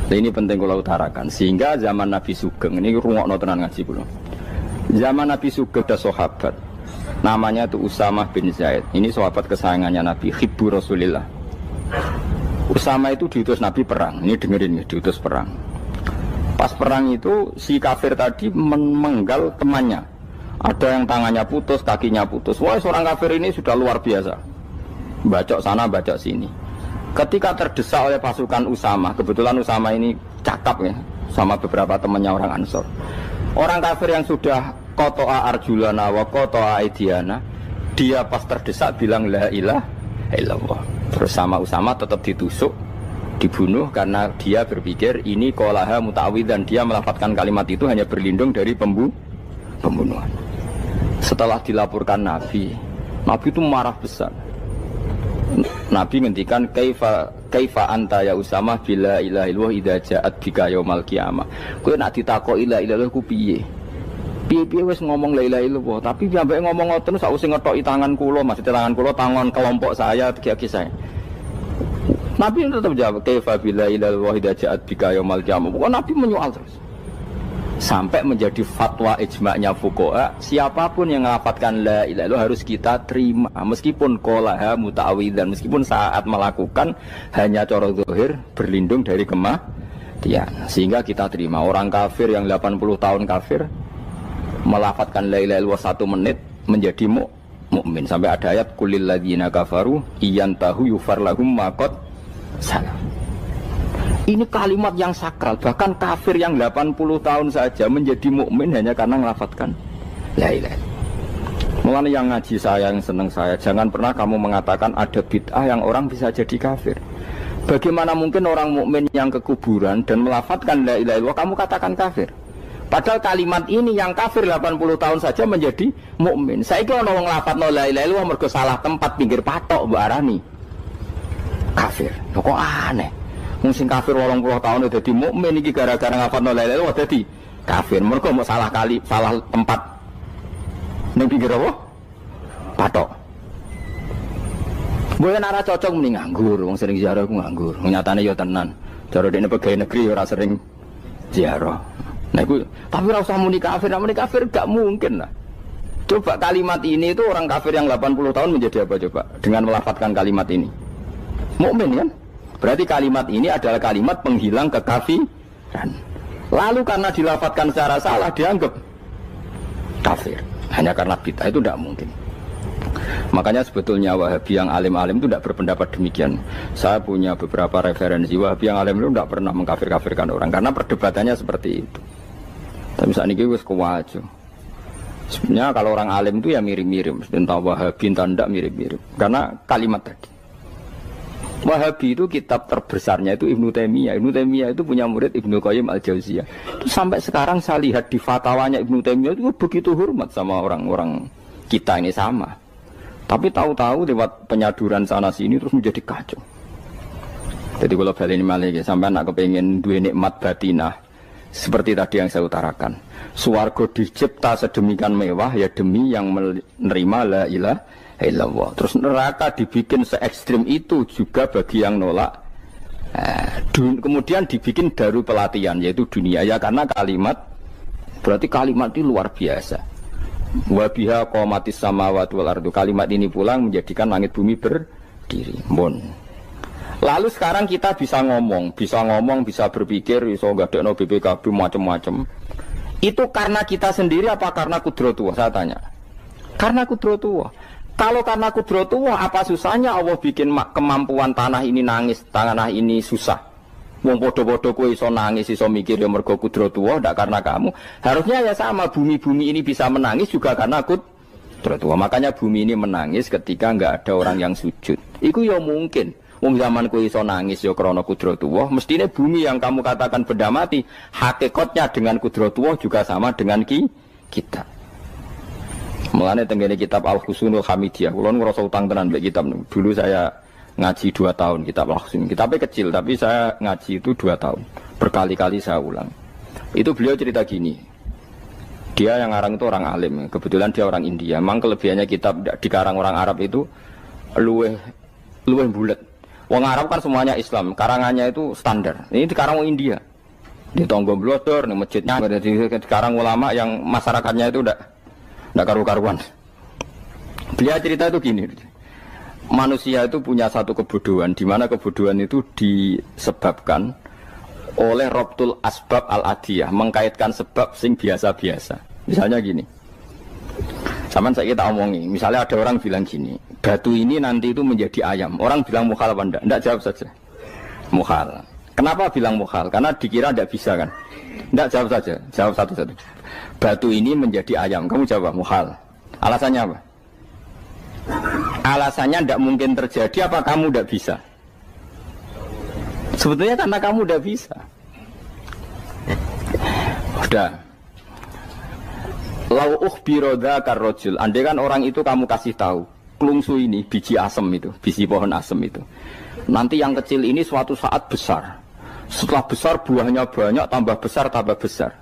Nah, ini penting kula utarakan sehingga zaman Nabi Sugeng ini rungokno tenan ngaji kula. Zaman Nabi Sugeng ada sahabat namanya itu Usamah bin Zaid. Ini sahabat kesayangannya Nabi, hibbu Rasulillah. Usamah itu diutus Nabi perang. Ini dengerin ya, diutus perang. Pas perang itu si kafir tadi menggal temannya. Ada yang tangannya putus, kakinya putus. Wah, seorang kafir ini sudah luar biasa. Bacok sana, bacok sini. Ketika terdesak oleh pasukan Usamah, kebetulan Usamah ini cakap ya, sama beberapa temannya orang Ansor. Orang kafir yang sudah kotoa arjulana wa kotoa aidiana, dia pas terdesak bilang la ilaha illallah. Terus sama Usamah tetap ditusuk, dibunuh karena dia berpikir ini qolaha muta'awwidzan, dia melafadzkan kalimat itu hanya berlindung dari pembunuhan. Setelah dilaporkan Nabi itu marah besar. Nabi ngendikan kaifa anta ya Usamah bila ilaha illallah idza ja'at bika yaumal qiyamah. Kowe nek ditakoki la ilaha illallah ku piye? Piye wis ngomong la ilaha illallah, tapi sampai ngomong ngoten sakwise ngethoki tangan kula, maksudnya tangan kula tangan kelompok saya, kaki saya. Nabi tetap jawab kaifa bila ilaha illallah idza ja'at bika yaumal qiyamah. Pokoknya Nabi menyoal terus. Sampai menjadi fatwa ijma'nya fuqaha, siapapun yang melafatkan la ilaha illallah harus kita terima meskipun qolaha muta'awwidzan, meskipun saat melakukan hanya cara zahir berlindung dari kematian, sehingga kita terima. Orang kafir yang 80 tahun kafir melafatkan la ilaha illallah 1 menit menjadi mukmin. Sampai ada ayat kulil ladzina kafaru iyantahu yufar lahum ma qad salam. Ini kalimat yang sakral, bahkan kafir yang 80 tahun saja menjadi mukmin hanya karena melafatkan la ilaha. Mulane yang ngaji saya, yang seneng saya, jangan pernah kamu mengatakan ada bid'ah yang orang bisa jadi kafir. Bagaimana mungkin orang mukmin yang ke kuburan dan melafatkan la ilaha illallah kamu katakan kafir? Padahal kalimat ini yang kafir 80 tahun saja menjadi mukmin. Saiki ana wong nglafadzno la ilaha illallah mergo salah tempat pinggir patok mbok arani kafir. Kok aneh. Mungkin kafir 80 tahun udah dadi mukmin iki gara-gara ngafalno la ilaha illallah dadi kafir. Mergo mau salah tempat ning pinggir apa? Patok. Mboten ora cocok muni nganggur, wong sering ziarah ku nganggur. Nyatane ya tenan. Cara dekne pegawai negeri ora sering ziarah. Nah iku tapi ora usah muni kafir, gak mungkin lah. Coba kalimat ini itu orang kafir yang 80 tahun menjadi apa coba dengan melafadzkan kalimat ini? Mukmin kan? Berarti kalimat ini adalah kalimat penghilang kekafiran. Lalu karena dilafadzkan secara salah dianggap kafir. Hanya karena bid'ah itu tidak mungkin. Makanya sebetulnya Wahabi yang alim-alim itu tidak berpendapat demikian. Saya punya beberapa referensi Wahabi yang alim itu tidak pernah mengkafir-kafirkan orang karena perdebatannya seperti itu. Tapi saat ini wis kuwajo. Sebenarnya kalau orang alim itu ya mirip-mirip, entah Wahabi entah tidak mirip-mirip. Karena kalimat tadi. Wahabi itu kitab terbesarnya itu Ibnu Taimiyah. Ibnu Taimiyah itu punya murid Ibnu Qayyim Al-Jauziyah. Itu sampai sekarang saya lihat di fatwanya Ibnu Taimiyah itu begitu hormat sama orang-orang kita ini sama. Tapi tahu-tahu lewat penyaduran sana sini terus menjadi kacau. Jadi kalau balik ini malah sampai anak kepengen dua nikmat batinah seperti tadi yang saya utarakan. Swarga dicipta sedemikian mewah ya demi yang menerima la ilaha illallah. Terus neraka dibikin se-ekstrim itu juga bagi yang nolak. Kemudian dibikin daru pelatihan yaitu dunia ya karena kalimat berarti kalimat itu luar biasa. Wa biha qamatis samawati wal ardu. Kalimat ini pulang menjadikan langit bumi berdiri. Lalu sekarang kita bisa ngomong, bisa berpikir, bisa ngadekno BPKB macam-macam. Itu karena kita sendiri apa karena kudratullah? Saya tanya. Karena kudratullah. Kalau karena kudratullah, apa susahnya Allah bikin kemampuan tanah ini nangis, tanah ini susah. Wong podo-podo kowe iso nangis, iso mikir ya mergo kudratullah, ndak karena kamu. Harusnya ya sama, bumi-bumi ini bisa menangis juga karena kudratullah. Makanya bumi ini menangis ketika enggak ada orang yang sujud. Iku ya mungkin. Wong zaman kowe iso nangis ya krana kudratullah, mestine bumi yang kamu katakan benda mati, hakikatnya dengan kudratullah juga sama dengan kita. Mulane tenggene kitab Al-Husunul Hamidiyah, kula ngrasa utang tenan mbek kitab niku. Dulu saya ngaji 2 tahun kitab Al-Husun. Kitabnya kecil tapi saya ngaji itu 2 tahun. Berkali-kali saya ulang. Itu beliau cerita gini. Dia yang ngarang itu orang alim, kebetulan dia orang India. Memang kelebihannya kitab dikarang orang Arab itu luweh bulet. Wong Arab kan semuanya Islam, karangannya itu standar. Ini dikarang wong India. Di Tonggo Blodor, di masjidnya, dikarang ulama yang masyarakatnya itu udah karu-karuan. Beliau cerita itu gini. Manusia itu punya satu kebodohan, di mana kebodohan itu disebabkan oleh Robtul Asbab Al-Adiyah, mengkaitkan sebab sing biasa-biasa. Misalnya gini, sama saya kita omongi, misalnya ada orang bilang gini, batu ini nanti itu menjadi ayam. Orang bilang mukhal apa enggak? Enggak, jawab saja. Mukhal. Kenapa bilang mukhal? Karena dikira enggak bisa kan? Enggak, jawab saja. Jawab satu-satu. Batu ini menjadi ayam. Kamu jawab mukhal. Alasannya apa? Alasannya enggak mungkin terjadi apa kamu enggak bisa? Sebetulnya karena kamu enggak bisa. Udah. Lau ukhbiro dzakar rajul. Andai kan orang itu kamu kasih tahu, klungsu ini biji asem itu, biji pohon asem itu. Nanti yang kecil ini suatu saat besar. Setelah besar buahnya banyak, tambah besar, tambah besar.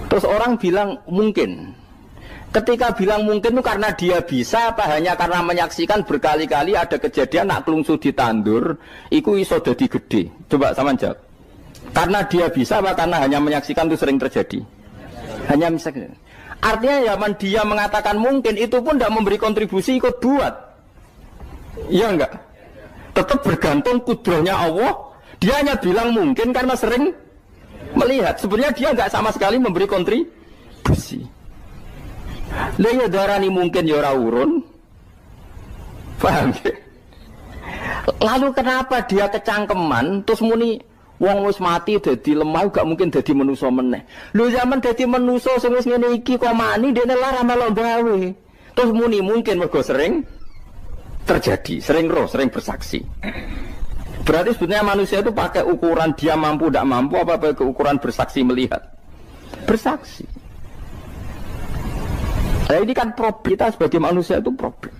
Terus orang bilang mungkin. Ketika bilang mungkin itu karena dia bisa apa hanya karena menyaksikan berkali-kali ada kejadian nak klungsu ditandur, iku iso dadi gede. Coba sama jawab. Karena dia bisa apa karena hanya menyaksikan itu sering terjadi? Hanya misalnya. Artinya zaman dia mengatakan mungkin itu pun tidak memberi kontribusi ikut buat. Iya enggak? Tetap bergantung kudrahnya Allah. Dia hanya bilang mungkin karena sering melihat. Sebenarnya dia enggak sama sekali memberi kontribusi. Lah ya darani mungkin ya ora urun. Paham ya? Lalu kenapa dia kecangkeman terus muni wong wis mati dadi lemah gak mungkin dadi manusa meneh. Lho zaman dadi manusa sing wis ngene iki kok mani dene lara melo gawe. Terus muni mungkin mergo sering terjadi, sering roh, sering bersaksi. Berarti sebetulnya manusia itu pakai ukuran dia mampu tidak mampu apa pakai ukuran bersaksi melihat. Bersaksi. Nah ini kan problem kita sebagai manusia itu problem.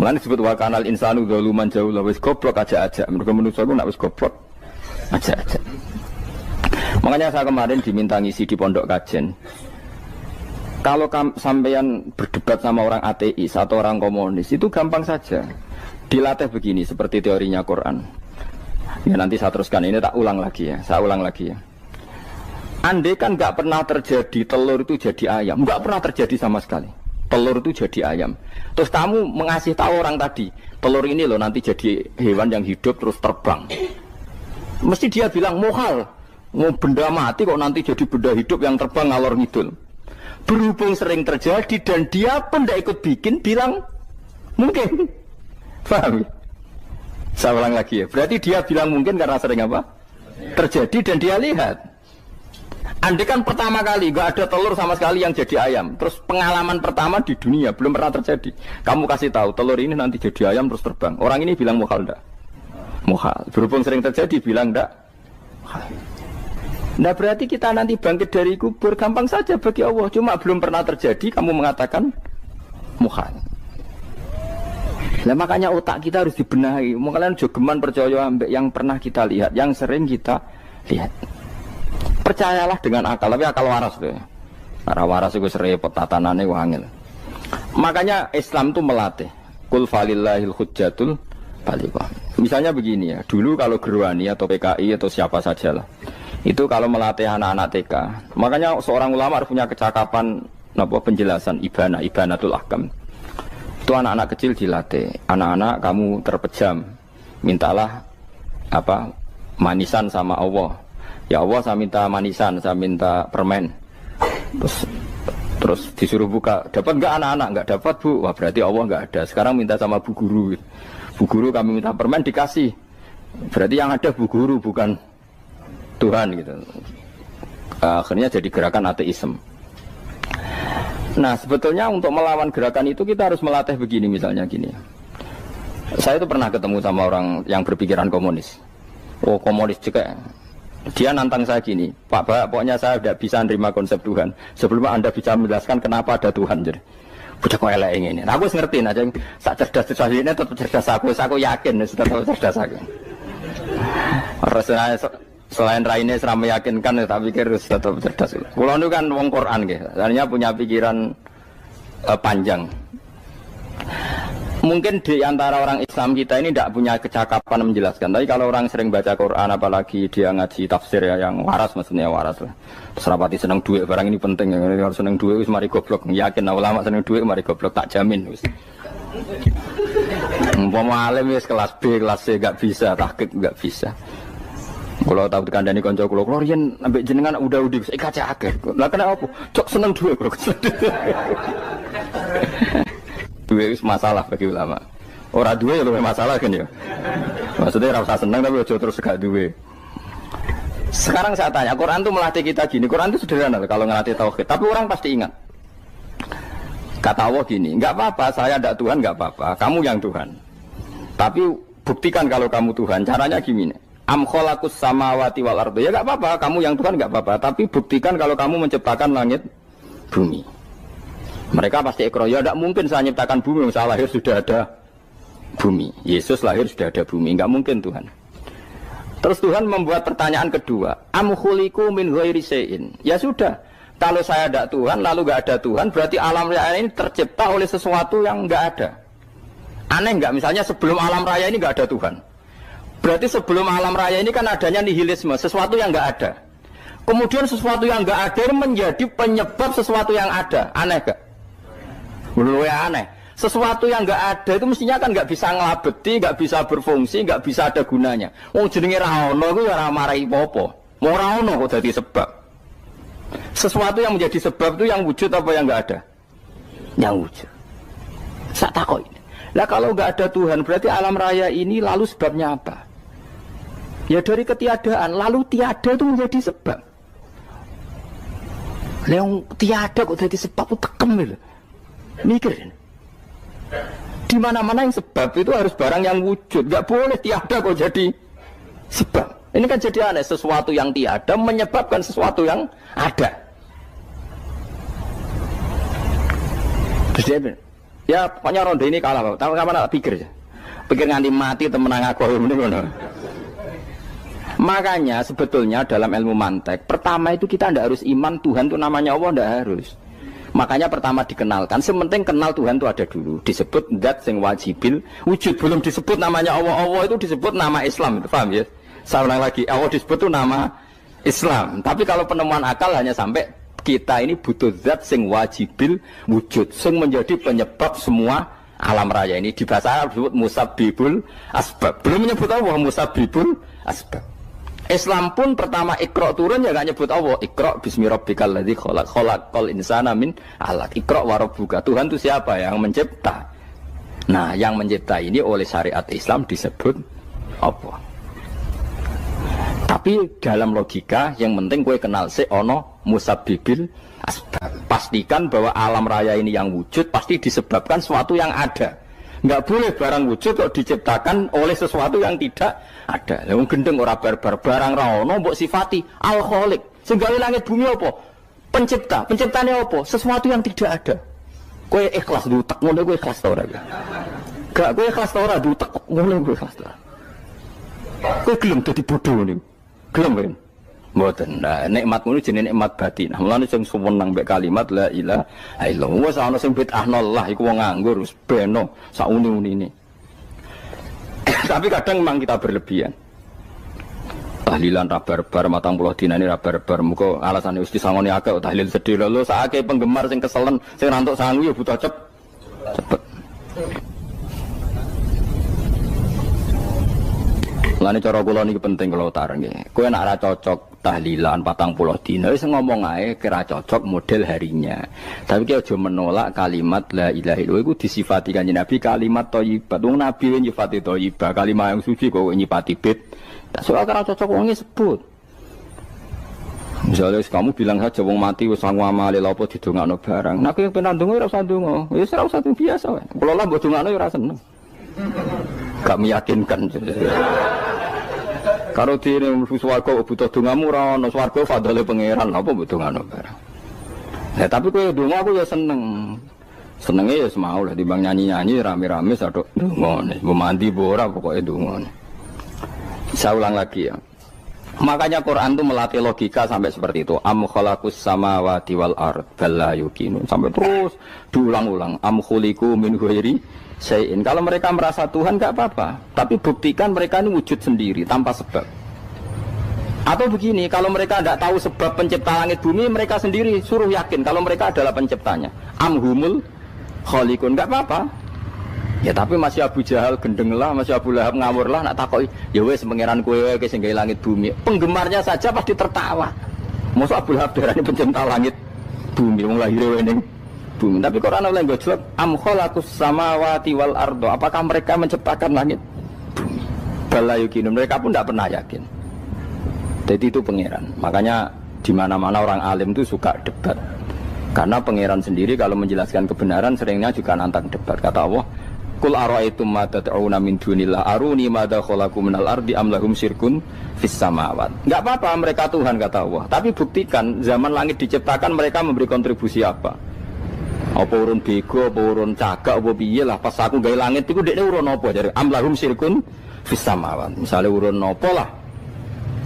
Mulane disebut wa kanal insanu dzaluman jahula wis goblok aja-aja. Mergo manusia itu nak wis goblok aja-aja. Makanya saya kemarin diminta ngisi di pondok kajen. Kalau sampean berdebat sama orang ateis atau orang komunis itu gampang saja. Dilatih begini seperti teorinya Quran. Ya nanti saya teruskan ini tak ulang lagi ya. Saya ulang lagi ya. Andai kan nggak pernah terjadi telur itu jadi ayam, nggak pernah terjadi sama sekali. Telur itu jadi ayam. Terus kamu mengasih tahu orang tadi, telur ini loh nanti jadi hewan yang hidup terus terbang. Mesti dia bilang mukhal, mau benda mati kok nanti jadi benda hidup yang terbang ngalor ngidul. Berhubung sering terjadi dan dia pun tidak ikut bikin, bilang mungkin. Paham? Saya ulang lagi ya. Berarti dia bilang mungkin karena sering apa? Terjadi dan dia lihat. Andai kan pertama kali gak ada telur sama sekali yang jadi ayam, terus pengalaman pertama di dunia belum pernah terjadi. Kamu kasih tahu telur ini nanti jadi ayam terus terbang. Orang ini bilang mukhal enggak? Mukhal. Berhubung sering terjadi bilang enggak? Nah berarti kita nanti bangkit dari kubur gampang saja bagi Allah. Cuma belum pernah terjadi kamu mengatakan mukhal. Nah makanya otak kita harus dibenahi. Kalian jogeman percaya ambek yang pernah kita lihat, yang sering kita lihat. Percayalah dengan akal, tapi akal waras tuh. Karena waras itu serempet tatanannya wangil. Makanya Islam itu melatih. Qul falillahil hujjatul balighah. Misalnya begini ya, dulu kalau Gerwani atau PKI atau siapa saja lah, itu kalau melatih anak-anak TK, makanya seorang ulama harus punya kecakapan penjelasan ibanatul ahkam. Itu anak-anak kecil dilatih. Anak-anak kamu terpejam, mintalah manisan sama Allah. Ya Allah saya minta manisan, saya minta permen. Terus disuruh buka, dapat enggak anak-anak? Enggak dapat bu, wah berarti Allah enggak ada. Sekarang minta sama bu guru. Bu guru kami minta permen dikasih. Berarti yang ada bu guru bukan Tuhan gitu. Akhirnya jadi gerakan ateisme. Nah sebetulnya untuk melawan gerakan itu kita harus melatih begini misalnya gini. Saya itu pernah ketemu sama orang yang berpikiran komunis. Oh komunis juga. Dia nantang saya gini, Pak, pokoknya saya tidak bisa menerima konsep Tuhan sebelum Anda bisa menjelaskan kenapa ada Tuhan. Jadi, bocah kok elek ini. Nah, aku ngerti aja, sak cerdas ini tetap cerdas aku yakin tetap cerdas aku. Rasanya selain raine seram meyakinkan, tapi pikir tetap cerdas. Kulo itu kan wong Quran gitu, artinya punya pikiran panjang. Mungkin di antara orang Islam kita ini tidak punya kecakapan menjelaskan. Tapi kalau orang sering baca Quran, apalagi dia ngaji tafsir ya, yang waras maksudnya waras lah. Terus rapati seneng duit, barang ini penting. Kalau seneng duit, mari goblok. Yakin ulama seneng duit, mari goblok, tak jamin. Umpama alim wis kelas B, kelas C gak bisa, tahqiq gak bisa. Kalau tahu dikandani konco kulo riyen ambek jenengan udah kaca akhir. Lah kena apa? Cok seneng duit, bro. Duit itu masalah bagi ulama. Orang duit itu masalah kan ya. Maksudnya rasa senang tapi ojo terus gak duit. Sekarang saya tanya, Quran itu melatih kita gini. Quran itu sederhana kalau ngelatih tauhid. Tapi orang pasti ingat. Kata Allah gini, nggak apa-apa, saya tidak Tuhan, nggak apa-apa. Kamu yang Tuhan. Tapi buktikan kalau kamu Tuhan. Caranya gini. Am khalaqus samawati wal ardi. Ya nggak apa-apa, kamu yang Tuhan nggak apa-apa. Tapi buktikan kalau kamu menciptakan langit, bumi. Mereka pasti ikrar, ya tidak mungkin saya menciptakan bumi, saya lahir sudah ada bumi. Yesus lahir sudah ada bumi, nggak mungkin Tuhan. Terus Tuhan membuat pertanyaan kedua, am khuliqu min ghairi syai'in. Ya sudah, kalau saya tidak Tuhan, lalu nggak ada Tuhan, berarti alam raya ini tercipta oleh sesuatu yang nggak ada. Aneh nggak? Misalnya sebelum alam raya ini nggak ada Tuhan. Berarti sebelum alam raya ini kan adanya nihilisme, sesuatu yang nggak ada. Kemudian sesuatu yang nggak ada menjadi penyebab sesuatu yang ada. Aneh nggak? Menurut aneh, sesuatu yang nggak ada itu mestinya kan nggak bisa ngelabeti, nggak bisa berfungsi, nggak bisa ada gunanya. Wong jenenge ra ono iku ya ora marai apa-apa. Mau ra ono kok dadi sebab. Sesuatu yang menjadi sebab itu yang wujud apa yang nggak ada? Yang wujud. Sak takok ini. Lah kalau nggak ada Tuhan, berarti alam raya ini lalu sebabnya apa? Ya dari ketiadaan, lalu tiada itu menjadi sebab. Yang tiada kok jadi sebab itu tekem gitu. Mikir, di mana-mana yang sebab itu harus barang yang wujud, nggak boleh tiada kok jadi sebab. Ini kan jadi aneh, sesuatu yang tiada menyebabkan sesuatu yang ada. Terus dia, ya pokoknya ronde ini kalah, tahu kapan tak pikir, pikir nganti mati temenang aku ini mana. Makanya sebetulnya dalam ilmu mantek, pertama itu kita tidak harus iman Tuhan itu namanya Allah, tidak harus. Makanya pertama dikenalkan, sementing kenal Tuhan itu ada dulu. Disebut zat sing wajibil wujud, belum disebut namanya Allah. Allah itu disebut nama Islam, itu paham ya? Saya ulang lagi, Allah disebut itu nama Islam. Tapi kalau penemuan akal hanya sampai kita ini butuh zat sing wajibil wujud, sing menjadi penyebab semua alam raya ini. Di bahasa Arab disebut musabbibul asbab. Belum menyebut Allah musabbibul asbab. Islam pun pertama Iqra turun ya gak nyebut Allah. Iqra bismi rabbikal ladzi khalaq, khalaqal insana min 'alaq. Iqra wa rabbuka. Tuhan itu siapa? Yang mencipta. Nah, yang mencipta ini oleh syariat Islam disebut apa? Tapi dalam logika yang penting kowe kenal sik ana musabbibil asbab. Pastikan bahwa alam raya ini yang wujud pasti disebabkan sesuatu yang ada. Enggak boleh barang wujud kok diciptakan oleh sesuatu yang tidak ada. Lah wong gendeng ora barbar barang ra ono mbok sifati al-khaliq. Sing gawe langit bumi apa? Pencipta. Penciptane apa? Sesuatu yang tidak ada. Kowe ikhlas dutek ngono kowe ikhlas ta ora? Gak kowe ikhlas ta ora dutek ngono kowe ikhlas ta. Kowe gelem dadi bodho niku. Gelem kan? Mboten. Nah, nikmat ngono jenenge nikmat batin. Nah, mulane sing suwenang mbek kalimat la ilaha illallah. Wes ana sing bid'ahnallah iku wong nganggur wis beno sauni-unine. Tapi kadang memang kita berlebihan. Tahlilan ra barbar 40 dina ini ra barbar. Muga alasane wis disangoni akeh tahlil sedih lho sakake penggemar sing keselen sing rantuk sangu ya butuh cepet. Lane cara kula niki penting kula utara nggih. Kowe nek ora cocok tahlilan 40 dina wis ngomong ae kira cocok model harinya. Tapi ki aja menolak kalimat la ilaha illallah iku disifati Kanjeng Nabi kalimat thayyibah. Wong Nabi nyifati thayyibah, kalimat yang suci kok nyifati bid. Tak soal kira cocok wong sebut. Misalnya kamu bilang saja wong mati wis sangu amale lha apa didongakno barang. Nek kowe pengen ndonga ora usah ndonga. Wis ora usah biasa wae. Kula lah mbok dongakno ya ora seneng. Gak meyakinkan. Karo dene mlebu swarga butuh dongamu ora ono swarga fadhole pangeran apa mbok dongano barang. Ya tapi kowe donga aku ya seneng. Senenge ya semau lah timbang nyanyi-nyanyi rame-rame sadok donga. Mbok mandi mbok ora pokoke donga. Saya ulang lagi ya. Makanya Quran itu melatih logika sampai seperti itu. Am khalaqus samawati wal ard bal la yuqinun. Sampai terus diulang-ulang. Am khuliqu min ghairi syai'in. Kalau mereka merasa Tuhan enggak apa-apa, tapi buktikan mereka ini wujud sendiri tanpa sebab. Atau begini, kalau mereka tidak tahu sebab pencipta langit bumi, mereka sendiri suruh yakin kalau mereka adalah penciptanya. Am humul khaliqun, enggak apa-apa. Ya tapi masih Abu Jahal gendeng lah, masih Abu Lahab ngawur lah, nak takoki, ya wes pangeran kowe wae sing gawe langit bumi. Penggemarnya saja pasti tertawa. Mosok Abu Lahab darani pencipta langit bumi, wong lahir wae ning bumi. Tapi Quran oleh nggo jawab, am khalaqus samawati wal ardo. Apakah mereka menciptakan langit bumi? Bala yuqinun, mereka pun tidak pernah yakin. Jadi itu pangeran. Makanya di mana-mana orang alim itu suka debat. Karena pangeran sendiri kalau menjelaskan kebenaran seringnya juga nantang debat. Kata Allah, Qul ara'aytum ma tad'una min dunillah aruni madza khalaqu minal ardi am lahum syirkun fis samawat. Enggak apa-apa mereka Tuhan kata Allah, tapi buktikan zaman langit diciptakan mereka memberi kontribusi apa? Apa urun bego, apa urun cagak, apa piye lah pas aku gawe langit iku dekne urun apa jare am lahum syirkun fis samawat. Misale urun apa lah?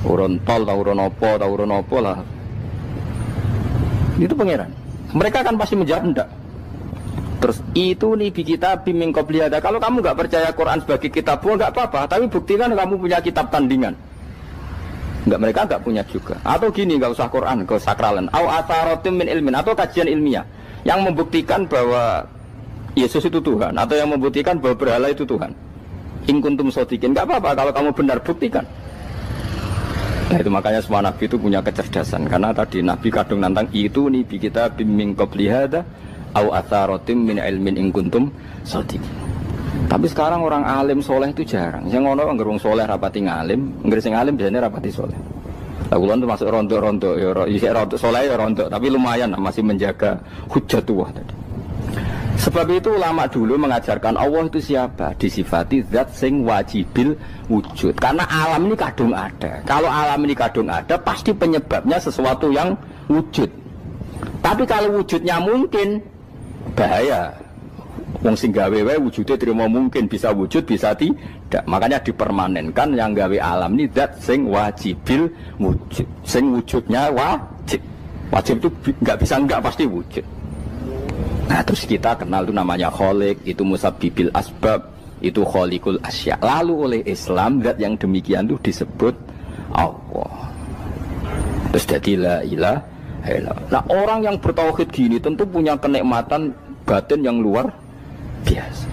Urun tol ta urun apa lah. Itu pangeran. Mereka kan pasti menjawab enggak. Terus itu nih kita bimbing qobliyada. Kalau kamu nggak percaya Quran sebagai kitab, nggak apa-apa. Tapi buktikan kamu punya kitab tandingan. Nggak, mereka nggak punya juga. Atau gini, nggak usah Quran, nggak sakralan. Au atharotim min ilmin, atau kajian ilmiah yang membuktikan bahwa Yesus itu Tuhan, atau yang membuktikan bahwa berhala itu Tuhan. In kuntum shodiqin, nggak apa-apa. Kalau kamu benar buktikan. Nah itu makanya semua nabi itu punya kecerdasan. Karena tadi nabi kadung nantang itu nih kita bimbing qobliyada. Au atharatim min ilmin in kuntum shadiqin. Tapi sekarang orang alim soleh itu jarang. Yang ngono anggere wong soleh rapati ngalim, anggere sing alim biasanya rapati soleh. Lah kula itu masuk rontok-rontok ya isih rontok soleh ya rontok, tapi lumayan masih menjaga hujjatullah tadi. Sebab itu ulama dulu mengajarkan Allah itu siapa? Disifati zat sing wajibil wujud. Karena alam ini kadung ada. Kalau alam ini kadung ada, pasti penyebabnya sesuatu yang wujud. Tapi kalau wujudnya mungkin bahaya. Wong sing gawe wae wujude terima mungkin bisa wujud bisa tidak. Makanya dipermanenkan yang gawe alam ini zat sing wajibil wujud. Sing wujudnya wajib. Wajib itu enggak bisa enggak pasti wujud. Nah, terus kita kenal itu namanya khaliq, itu musabbibil asbab, itu khaliqul asya. Lalu oleh Islam zat yang demikian itu disebut Allah. Terus jadi la ilaha illallah. Nah, orang yang bertauhid gini tentu punya kenikmatan batin yang luar biasa.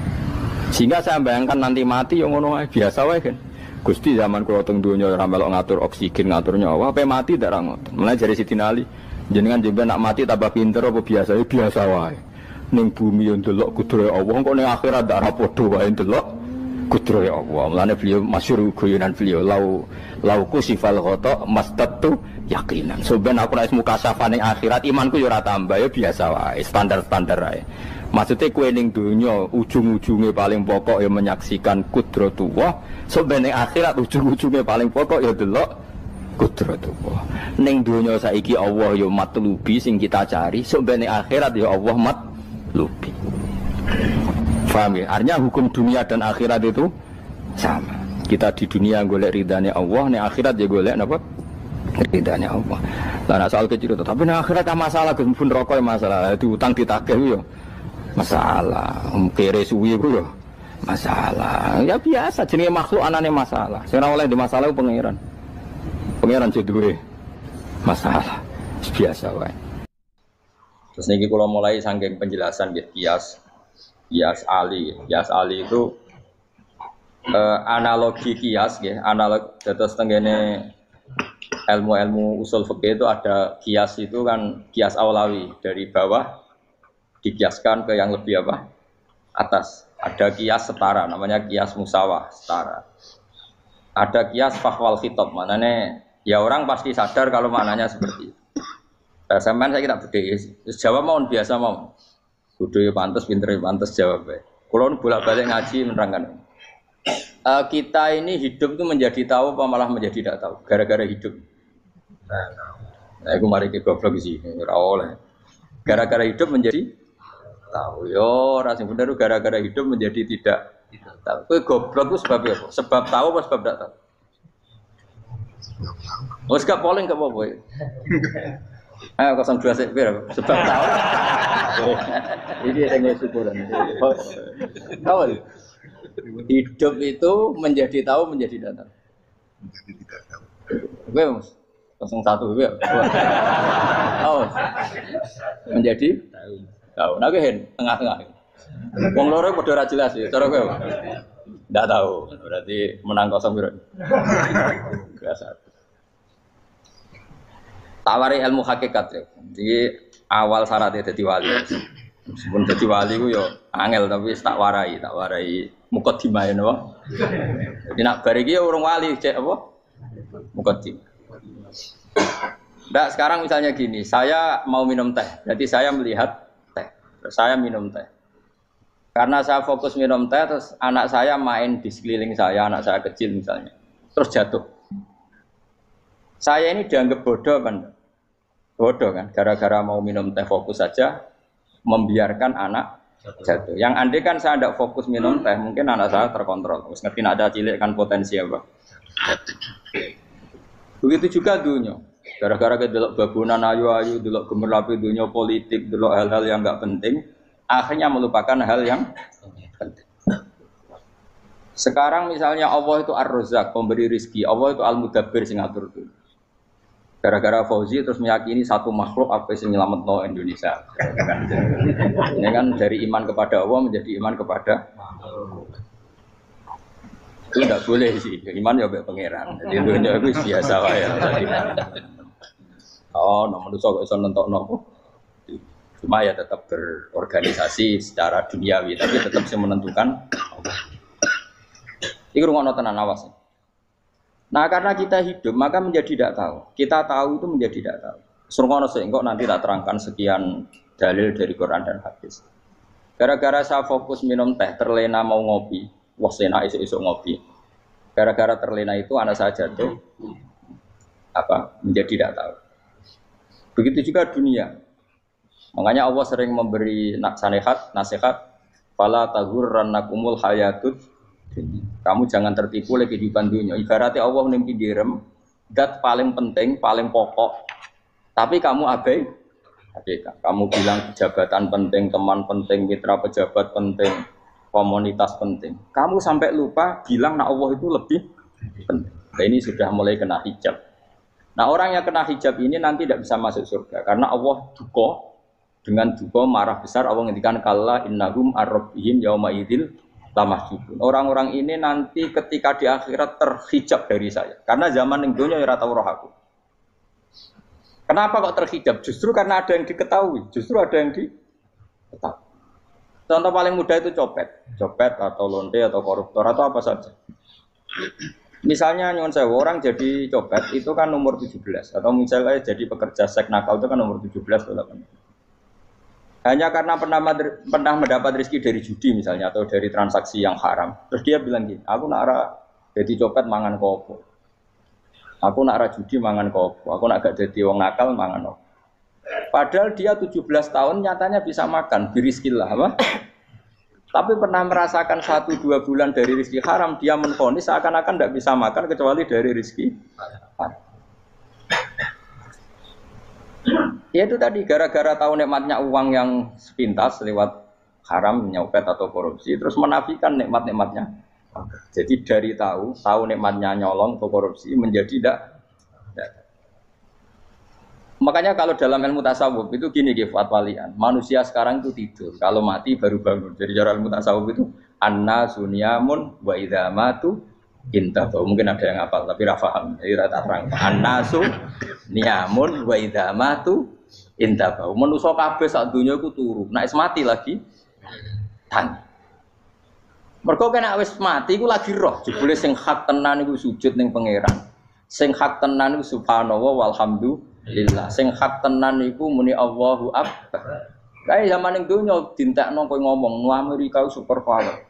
Sehingga saya bayangkan nanti mati yang ngono biasa wae kan. Gusti zaman kula teng donya ora melok ngatur oksigen, ngatur nyawa, ape mati ndak ra ngoten. Mulai dari Sidin Ali, jenengan jemben nak mati tambah pinter apa biasa? Ya biasa wae. Ning bumi yo ndelok kudrohe Allah, kok ning akhirat ndak ra padha wae ndelok kudrohe Allah. Mulane beliau masyhur guyonan beliau lau kusifal ghata mastatu yakinan. So ben aku nek mukasafah ning akhirat imanku yo ora tambah ya biasa wae, standar-standar wae. Maksudnya kue ning dunia ujung-ujungnya paling pokok ya menyaksikan kudratullah. So ben ning akhirat ujung-ujungnya paling pokok ya delok kudratullah. Ning dunia saiki Allah ya matlubi sing kita cari. So ben ning akhirat ya Allah matlubi. Paham ya? Artinya hukum dunia dan akhirat itu sama. Kita di dunia golek ridhanya Allah, ning akhirat ya golek napa? Ridhanya Allah. Lah nek soal kecil itu, tapi ning akhirat tak masalah, Gus pun rokok masalah. Itu utang ditagih yo. Masalah, kere suwi bro, masalah. Ya biasa, jenis makhluk anane masalah. Sekarang oleh di masalah pangeran jodoh masalah, biasa wae. Terus niki kalau mulai saking penjelasan gitu, kias Ali itu analogi kias, ya, analog. Terus tenggene ilmu usul fikih itu ada kias itu kan kias aulawi dari bawah dikiaskan ke yang lebih apa? Atas. Ada kias setara, namanya kias musawah, setara. Ada kias fahwal khitab, maknanya ya orang pasti sadar kalau maknanya seperti itu. Sampean saya kira bedhe, jawab mau biasa mau. Kudu ya pantes, pinter ya pantes jawab bae. Kulo bolak-balik ngaji menerangkan. Kita ini hidup itu menjadi tahu apa malah menjadi tidak tahu gara-gara hidup. Nah, aku mari ke goblok sih, ora oleh. Gara-gara hidup menjadi tahu. Yo, ora sing bener gara-gara hidup menjadi tidak tahu. Kowe goblok itu sebabnya apa? Sebab tahu apa sebab tidak tahu? Wes gak polling gak apa-apa. Ayo 02 sik sebab tahu. Ini yang syukuran. Tahu. Hidup itu menjadi tahu menjadi tidak tahu. Menjadi tidak tahu. Oke, Mas. 01 ya. Oh. Menjadi tahu. Nah, tengah-tengah. Wong loro padha ora jelas ya, cara kowe. Ndak tahu. Berarti menang 0 piro? Biasa. Tawari ilmu hakikat ya. Jadi awal syaratnya dadi wali. Meskipun dadi wali ku yo angel tapi tak warai mukadimah ya napa. Jadi nak bar iki urung wali cek apa? Mukadimah. Ndak sekarang misalnya gini, saya mau minum teh. Jadi saya melihat teh. Terus saya minum teh. Karena saya fokus minum teh terus anak saya main di sekeliling saya, anak saya kecil misalnya. Terus jatuh. Saya ini dianggap bodoh kan? Bodoh kan? Gara-gara mau minum teh fokus saja membiarkan anak jatuh. Yang andai kan saya tidak fokus minum teh, mungkin anak saya terkontrol. Terus ngerti ada cilik kan potensi apa? Begitu juga dunia. Gara-gara delok babunan ayu-ayu, delok gemerlapi dunia politik, delok hal-hal yang enggak penting, akhirnya melupakan hal yang penting. Sekarang misalnya Allah itu Ar-Razzaq, pemberi rizki, Allah itu Al-Mudabbir sing ngatur dunia. Gara-gara Fauzi terus meyakini satu makhluk apa yang nyelametno Indonesia. Ini kan dari iman kepada Allah menjadi iman kepada itu tidak boleh sih. Iman ya mbek pangeran. Jadi dunia itu biasa wae. Oh, nomor itu kok iso nentokno. Cuma ya tetap berorganisasi secara duniawi, tapi tetap sih menentukan. Iki rungono tenan awas. Nah karena kita hidup maka menjadi tidak tahu. Kita tahu itu menjadi tidak tahu. Surungono sehingga nanti tak terangkan sekian dalil dari Quran dan hadis. Gara-gara saya fokus minum teh, terlena mau ngopi, wah sena esok ngopi. Gara-gara terlena itu anak saya jatuh, menjadi tidak tahu. Begitu juga dunia. Makanya Allah sering memberi nasihat, fala taghurrannakumul hayatud. Kamu jangan tertipu oleh kehidupan dunia. Ibaratnya Allah menimpi direm, dat paling penting, paling pokok. Tapi kamu abaikan. Kamu bilang jabatan penting, teman penting, mitra pejabat penting, komunitas penting. Kamu sampai lupa bilang nah Allah itu lebih penting. Nah, ini sudah mulai kena hijab. Nah orang yang kena hijab ini nanti tidak bisa masuk surga karena Allah duka dengan duka marah besar. Allah ngendikan kalla innahum ar-rabbihim yauma idzil lamahjubun. Orang-orang ini nanti ketika di akhirat terhijab dari saya. Karena zaman ning donya ora tau roh aku. Kenapa kok terhijab? Justru karena ada yang diketahui. Justru ada yang diketahui. Contoh paling mudah itu copet atau lonte atau koruptor atau apa saja. Misalnya nyuwun sewu orang jadi copet itu kan umur 17 atau misalnya jadi pekerja seks nakal itu kan umur 17 atau 18. Hanya karena pernah mendapat rezeki dari judi misalnya atau dari transaksi yang haram. Terus dia bilang gini, aku nak jadi copet mangan kopo. Aku nak judi mangan kopo. Aku nak gak jadi wong nakal mangan kopo. Padahal dia 17 tahun nyatanya bisa makan, birizkillah apa? Tapi pernah merasakan 1-2 bulan dari rezeki haram, dia menvonis seakan-akan tidak bisa makan kecuali dari rezeki haram. Ya itu tadi gara-gara tahu nikmatnya uang yang sepintas lewat haram, nyopet atau korupsi, terus menafikan nikmat-nikmatnya. Jadi dari tahu nikmatnya nyolong atau korupsi menjadi tidak. Makanya kalau dalam ilmu tasawuf itu gini fatwalian, manusia sekarang itu tidur, kalau mati baru bangun. Jadi cara ilmu tasawuf itu annasu niyamun wa idza matu intahu. Mungkin ada yang hafal tapi ra paham. Jadi rata terang. Annasu niyamun wa idza matu intahu. Manusa kabeh sak donya iku turu. Nek mati lagi tangi. Mergo kena wis mati iku lagi roh. Jebule sing hak tenan iku sujud ning pangeran. Sing hak tenan iku subhanallah walhamdulillah. Sing hak tenan iku muni Allahu akbar. Kae zaman ning donya dintekno kowe ngomong, "Nu Amerika super power."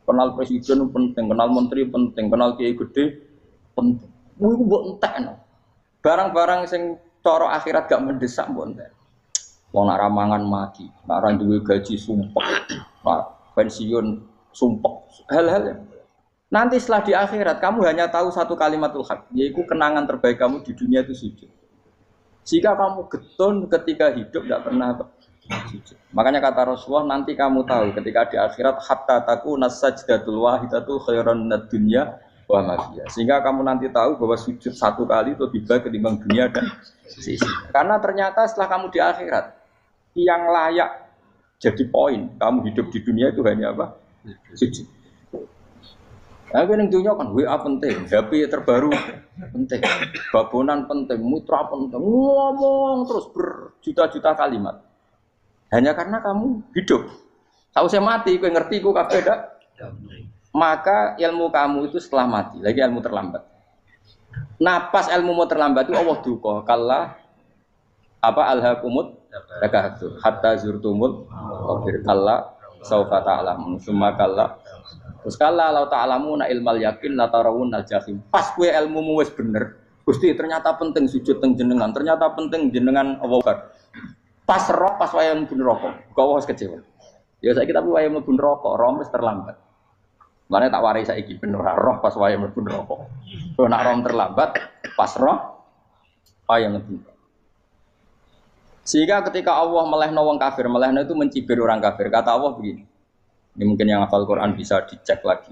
Kenal presiden penting, kenal menteri penting, kenal kiai gede penting. Iku mbok entekno. Barang-barang sing cara akhirat gak mendesak mbok entek. Wong nak ramangan mati, nak ra duwe gaji sumpek, nak pensiun sumpek. Hal-hal nanti setelah di akhirat kamu hanya tahu satu kalimatul haq, yaitu kenangan terbaik kamu di dunia itu sujud. Jika kamu getun ketika hidup tidak pernah sujud. Makanya kata Rasulullah, nanti kamu tahu ketika di akhirat hatta takuna sajdatul wahidatu khairan minad dunya wa ma fiha. Sehingga kamu nanti tahu bahwa sujud satu kali itu lebih baik ketimbang dunia dan sisi. Karena ternyata setelah kamu di akhirat, yang layak jadi poin kamu hidup di dunia itu hanya apa? Sujud. Nah, yang dunia kan WA penting, HP terbaru penting, babonan penting, mitra penting, ngomong terus berjuta-juta kalimat. Hanya karena kamu hidup. Tahu saya mati, kau ngerti, kau kabeh dak. Maka ilmu kamu itu setelah mati, lagi ilmu terlambat. Nah, pas ilmu mau terlambat itu Allah duka, kalla apa alhaqumut takatsur hatta zurtumul qabir kalla saufa ta'lamun summa kalla. Terus kala lau ta'lamuna ilmal yakin la tarawunnal jahim. Pas kowe ilmumu wis bener, Gusti ternyata penting sujud teng jenengan, ternyata penting jenengan Allah Akbar. Pas roh pas waya mlebu neraka, kok wis kecewa. Ya saiki tapi waya mlebu neraka, roh wis terlambat. Mane tak warai saiki bener roh pas waya mlebu neraka. Kok nek roh terlambat, pas roh waya mlebu. Sehingga ketika Allah melehno wong kafir, melehno itu mencibir orang kafir. Kata Allah begini. Ini mungkin yang hafal Quran bisa dicek lagi.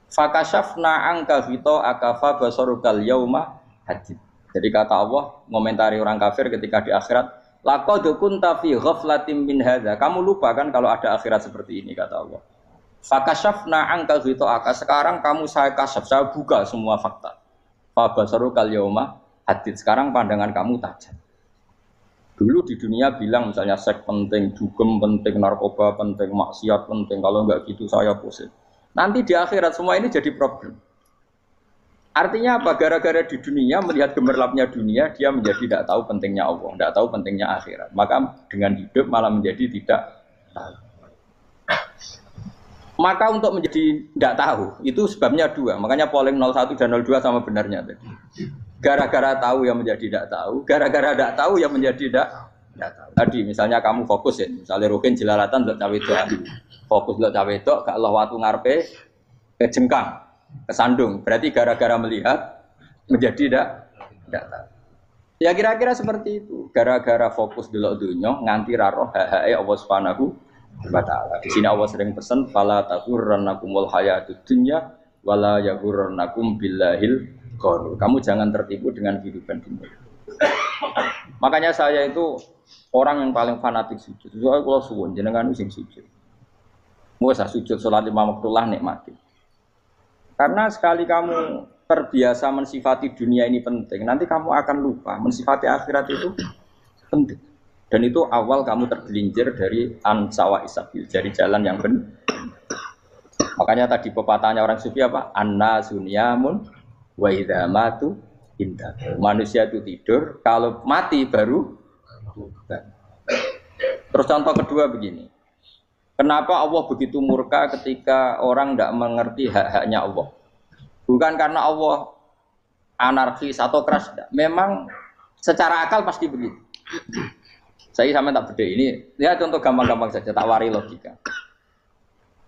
Fakashafna angka fito akafa basarukal yauma hadid. Jadi kata Allah ngomentari orang kafir ketika di akhirat, laqad kunta fi ghaflatin min hadza. Kamu lupa kan kalau ada akhirat seperti ini kata Allah. Fakashafna angka fito aka. Sekarang kamu saya kasyaf, saya buka semua fakta. Fa basarukal yauma hadid. Sekarang pandangan kamu tajam. Dulu di dunia bilang misalnya seks penting, dugem penting, narkoba penting, maksiat penting. Kalau enggak gitu saya pusing. Nanti di akhirat semua ini jadi problem. Artinya apa? Gara-gara di dunia melihat gemerlapnya dunia, dia menjadi tidak tahu pentingnya Allah, tidak tahu pentingnya akhirat. Maka dengan hidup malah menjadi tidak tahu. Maka untuk menjadi tidak tahu itu sebabnya dua. Makanya polling 01 dan 02 sama benarnya tadi. Gara-gara tahu yang menjadi tidak tahu, gara-gara tidak tahu yang menjadi tidak tahu. Tadi misalnya kamu fokus ya, misalnya rukin jelalatan untuk cawe itu, fokus untuk cawe itu, gak Allah waktu ngarepe kejengkang, kesandung. Berarti gara-gara melihat menjadi tidak tahu. Ya kira-kira seperti itu. Gara-gara fokus delok dunya nganti raro hae Allah Subhanahu wa taala. Di sini Allah sering pesan fala taghurrannakumul hayatud dunya wala yaghurrannakum billahil ghurur. Kamu jangan tertipu dengan kehidupan dunia. Makanya saya itu orang yang paling fanatik sujud. Soalnya kalau suwun jenengan sing sujud. Mau usah sujud salat 5 waktu lah nikmati. Karena sekali kamu terbiasa mensifati dunia ini penting, nanti kamu akan lupa mensifati akhirat itu penting. Dan itu awal kamu tergelincir dari ansawa isabil, dari jalan yang benar. Makanya tadi pepatahnya orang sufi apa? Anna sunyamun wa idza matu indah. Manusia itu tidur, kalau mati baru. Terus contoh kedua begini. Kenapa Allah begitu murka ketika orang tidak mengerti hak-haknya Allah? Bukan karena Allah anarkis atau keras, tidak. Memang secara akal pasti begitu. Saya sampai tak beda ini. Lihat contoh gampang-gampang saja, tak wari logika.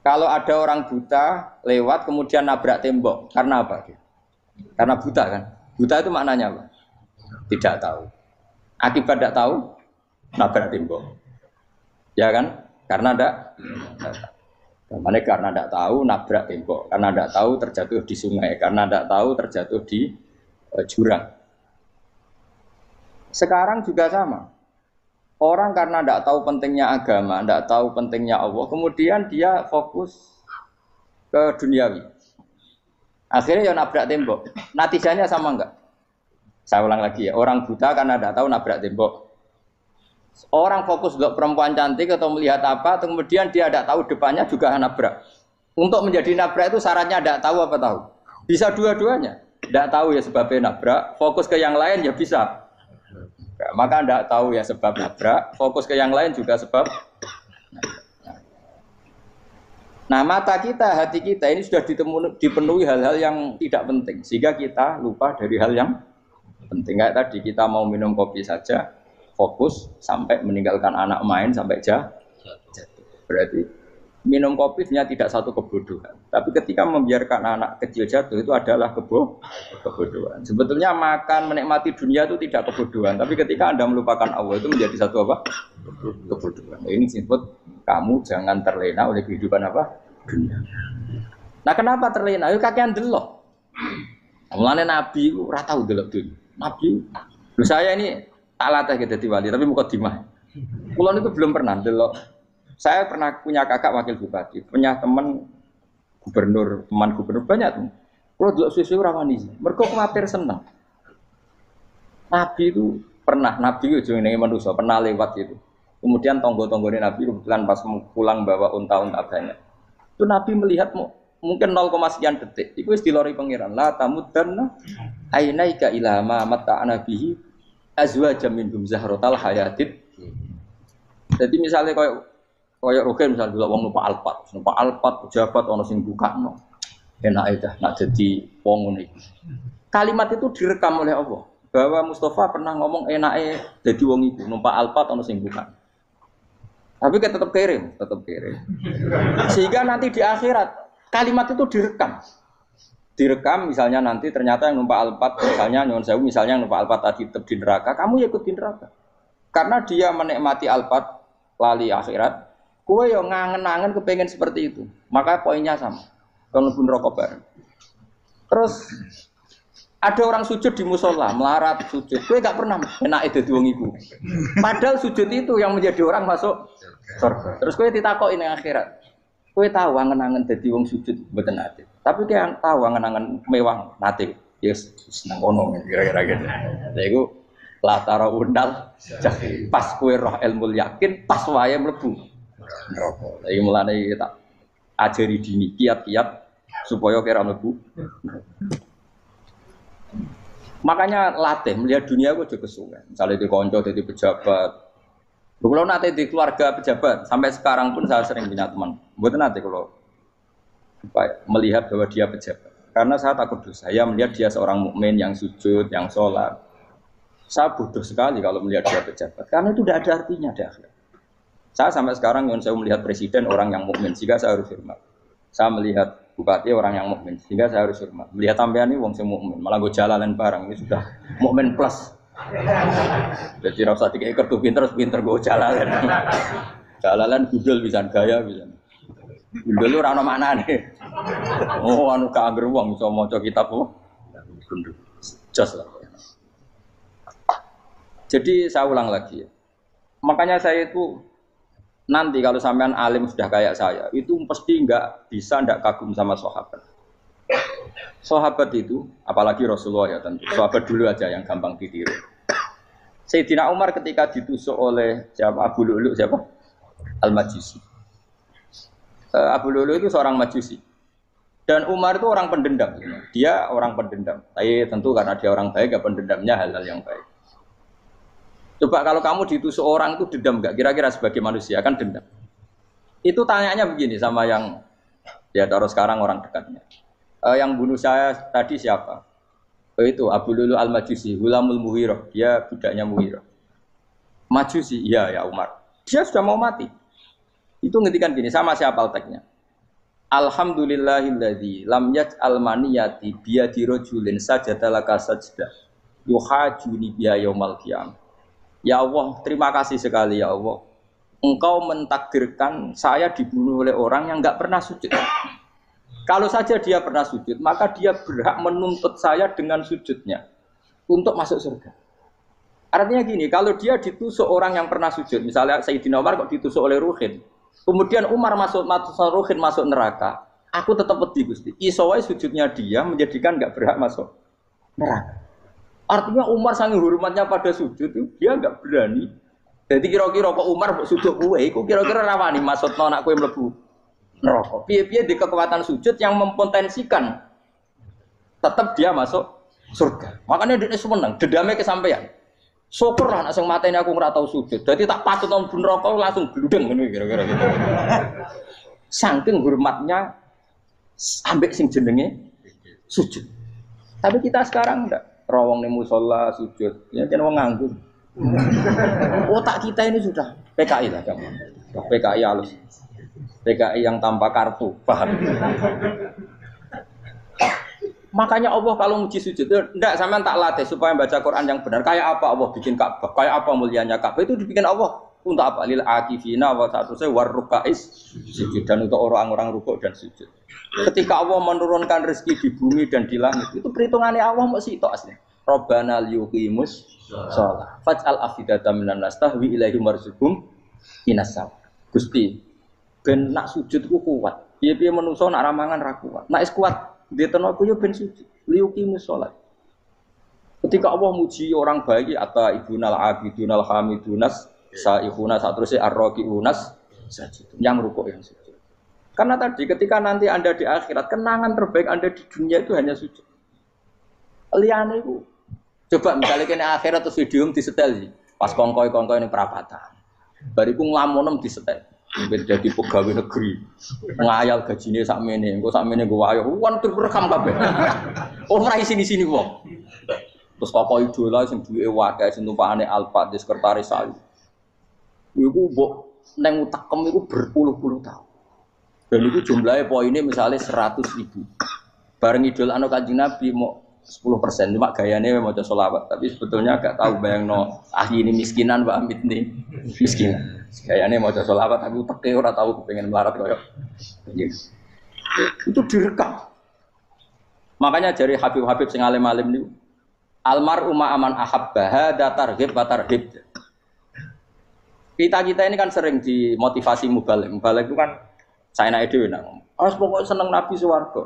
Kalau ada orang buta lewat kemudian nabrak tembok, karena apa? Karena buta kan? Buta itu maknanya apa? Tidak tahu. Akibat tidak tahu, nabrak tembok. Ya kan? Karena tidak tahu. Karena tidak tahu, nabrak tembok. Karena tidak tahu, terjatuh di sungai. Karena tidak tahu, terjatuh di jurang. Sekarang juga sama. Orang karena tidak tahu pentingnya agama, tidak tahu pentingnya Allah, kemudian dia fokus ke duniawi. Akhirnya ya nabrak tembok. Natijanya sama enggak? Saya ulang lagi ya, orang buta karena tidak tahu nabrak tembok. Orang fokus untuk perempuan cantik atau melihat apa, kemudian dia tidak tahu depannya juga nabrak. Untuk menjadi nabrak itu syaratnya tidak tahu apa tahu? Bisa dua-duanya. Tidak tahu ya sebabnya nabrak, fokus ke yang lain ya bisa. Maka tidak tahu ya sebab nabrak, fokus ke yang lain juga sebab. Nah, mata kita, hati kita ini sudah dipenuhi hal-hal yang tidak penting, sehingga kita lupa dari hal yang penting. Kayak tadi kita mau minum kopi saja, fokus sampai meninggalkan anak main sampai jatuh. Berarti minum kopi sebenarnya tidak satu kebodohan, tapi ketika membiarkan anak kecil jatuh itu adalah kebodohan. Sebetulnya makan menikmati dunia itu tidak kebodohan, tapi ketika Anda melupakan Allah itu menjadi satu apa? Kebodohan. Ini disebut kamu jangan terlena oleh kehidupan apa? Dunia. Nah, kenapa terlena? Itu kakean delok. Mulane Nabi itu ora tau delok dunia. Nabi, saya ini tak latih jadi wali, tapi mukadimah. Kulon itu belum pernah delok. Saya pernah punya kakak wakil bupati, punya teman gubernur banyak tuh. Kalau delok susu ora wani, mergo kuwatir seneng. Nabi itu pernah, Nabi itu jenenge manusia, pernah lewat itu. Kemudian tonggo-tonggone Nabi kebetulan pas pulang bawa unta-unta banyak. Itu Nabi melihat mungkin 0, sekian detik. Itu wis dilori pangeran. La tamuddanna ainaika ila ma mata'ana bihi azwajam minhum zahratal hayatid. Jadi misalnya kayak Rogen misalnya dulu wong numpak Alphard pejabat ono sing bukakno. Enak aja nak jadi wong ngene iki. Kalimat itu direkam oleh Allah bahwa Mustafa pernah ngomong enake dadi wong iku numpak Alphard ono sing bukakno. Tapi kan tetap kirim. Sehingga nanti di akhirat kalimat itu direkam misalnya nanti ternyata yang numpak Alphard misalnya nyuwun sewu misalnya yang numpak Alphard tadi tetap di neraka, kamu ya ikut di neraka. Karena dia menikmati Alphard lali akhirat, kowe yo ngangen-angen kepengen seperti itu. Maka poinnya sama. Kalau pun rokok bareng. Terus ada orang sujud di musola, melarat sujud. Kowe gak pernah enake dadi wong iku. Padahal sujud itu yang menjadi orang masuk surga. Terus kowe ditakoki ning akhirat. Kowe tahu angen-angen dadi wong sujud mboten nate. Tapi kowe tahu angen-angen mewah nate. Yes, seneng ngono kira-kira gitu. Lha iku latara undal pas kowe roh ilmu yakin pas wae mlebu neraka. Lha iki mulane tak ajari dini kiat-kiat supaya kira mlebu. Makanya latih melihat dunia itu juga kesuwen. Misalnya di konco, di pejabat. Kalau nanti di keluarga pejabat, sampai sekarang pun saya sering punya teman. Buat nanti kalau melihat bahwa dia pejabat, karena saya takut dosa. Saya melihat dia seorang mukmin yang sujud, yang sholat. Saya bodoh sekali kalau melihat dia pejabat, karena itu tidak ada artinya di akhirat. Saya sampai sekarang yang saya melihat presiden orang yang mukmin, sehingga saya harus hormat. Saya melihat bupati orang yang mukmin, sehingga saya harus hormat. Melihat sampean ini wong sing mukmin, malah gue jalalan barang ini sudah mukmin plus. Jadi rasa tiga ekor tuh pinter gue jalalan. Jalalan gudul bisa gaya bisa. Gudul lu rano mana nih? Oh anu kager wong bisa maca kitab oh. Jos lah. Jadi saya ulang lagi ya. Makanya saya itu nanti kalau sampean alim sudah kayak saya, itu pasti nggak kagum sama sahabat. Sahabat itu, apalagi Rasulullah ya tentu. Sahabat dulu aja yang gampang ditiru. Sayyidina Umar ketika ditusuk oleh siapa? Abu Lu'lu siapa? Al-Majusi. Abu Lu'lu itu seorang Majusi. Dan Umar itu orang pendendam. Dia orang pendendam. Tapi tentu karena dia orang baik, ya pendendamnya hal-hal yang baik. Coba kalau kamu ditusuk orang itu dendam enggak? Kira-kira sebagai manusia kan dendam. Itu tanyanya begini sama yang ya taruh sekarang orang dekatnya. Yang bunuh saya tadi siapa? Itu Abu Lu'lu Al-Majusi, Hulamul Mughirah. Dia budaknya Mughirah. Majusi, iya ya Umar. Dia sudah mau mati. Itu ngetikan gini, sama siapa teksnya? Alhamdulillahilladzi lam yaj'al maniyati biyadi rajulin sajadalaka sajdah yuhajuni biya yaumal qiyamah. Ya Allah, terima kasih sekali ya Allah. Engkau mentakdirkan saya dibunuh oleh orang yang enggak pernah sujud. Kalau saja dia pernah sujud, maka dia berhak menuntut saya dengan sujudnya untuk masuk surga. Artinya gini, kalau dia ditusuk orang yang pernah sujud, misalnya Sayyidina Umar kok ditusuk oleh Ruhin, kemudian Umar Ruhin masuk neraka, aku tetap pedih Gusti. Isowai sujudnya dia menjadikan enggak berhak masuk neraka. Artinya Umar saking hormatnya pada sujud itu dia enggak berani. Jadi kira-kira kok Umar sujud kowe iku kira-kira rawani maksudna anak kowe mlebu neraka. Piye-piye di kekuatan sujud yang mempotensikan tetap dia masuk surga. Makanya dia seneng, dendamnya kesampaian. Syukur lah nek sing mateni aku ora tau sujud. Dadi tak patut nang neraka langsung gludeng ngene kira-kira gitu. Saking hormatnya ambek sing jenenge sujud. Tapi kita sekarang enggak. Rawong ning musala sujud, ya kan wong nganggur. Otak kita ini sudah PKI lah kamu. PKI halus. PKI yang tanpa kartu, paham? Makanya Allah kalau muji sujud, enggak sampean tak latih supaya baca Quran yang benar. Kayak apa Allah bikin Ka'bah? Kayak apa mulianya Ka'bah? Itu dibikin Allah untuk apa? Lil akifina wa satusai warrukais sujud, dan untuk orang-orang rukuk dan sujud. Ketika Allah menurunkan rezeki di bumi dan di langit, itu perhitungannya Allah masih itu asli. Rabbana liyuqimus shalah faj'al afidatan minan nas tahwi ilaihim warzuqhum inasam. Gusti, ben nak sujud ku kuat. Piye-piye menungso nak ramangan ra kuat. Nak is kuat, diteno ku yo ben sujud. Liyuqimus shalah. Ketika Allah muji orang baik, ata ibunal abidunal hamidunas saihuna satruse arraqiunas sajid. Yang rukuk yang sujud. Karena tadi ketika nanti Anda di akhirat, kenangan terbaik Anda di dunia itu hanya sujud. Liyane iku. Coba misalnya kene akhirat terus video disetel sih. Pas kongkoi-kongkoi ning perapatan. Bariku nglamunem disetel. Ben dadi pegawai negeri. Ngayal gajine sakmene, engko sakmene nggo wayo. Wan direkam kabeh. Ora sini-sini wong. Terus tokoh idola sing duwe wae sing tumpakane Alphard di sekretaris saya. Iku mbok nang utakem iku berpuluh-puluh tahun. Dan itu jumlahnya poinnya misalnya 100.000. Bareng idol anu Kanjeng Nabi mau 10%, cuma gayanya mau sholawat. Tapi sebetulnya agak tahu bayangno ini miskinan Mbak Amit nih miskinan. Gayanya mau sholawat, tapi teke ora tahu pengen melarat koyo. Yes. Itu direkam. Makanya dari Habib-habib sing alim-alim niku almar'u ma'aman ahabba hada targhib wa tarhib. Kita ini kan sering dimotivasi mubalek. Mubalek itu kan saya naik dewe nang, pokoknya seneng Nabi swarga.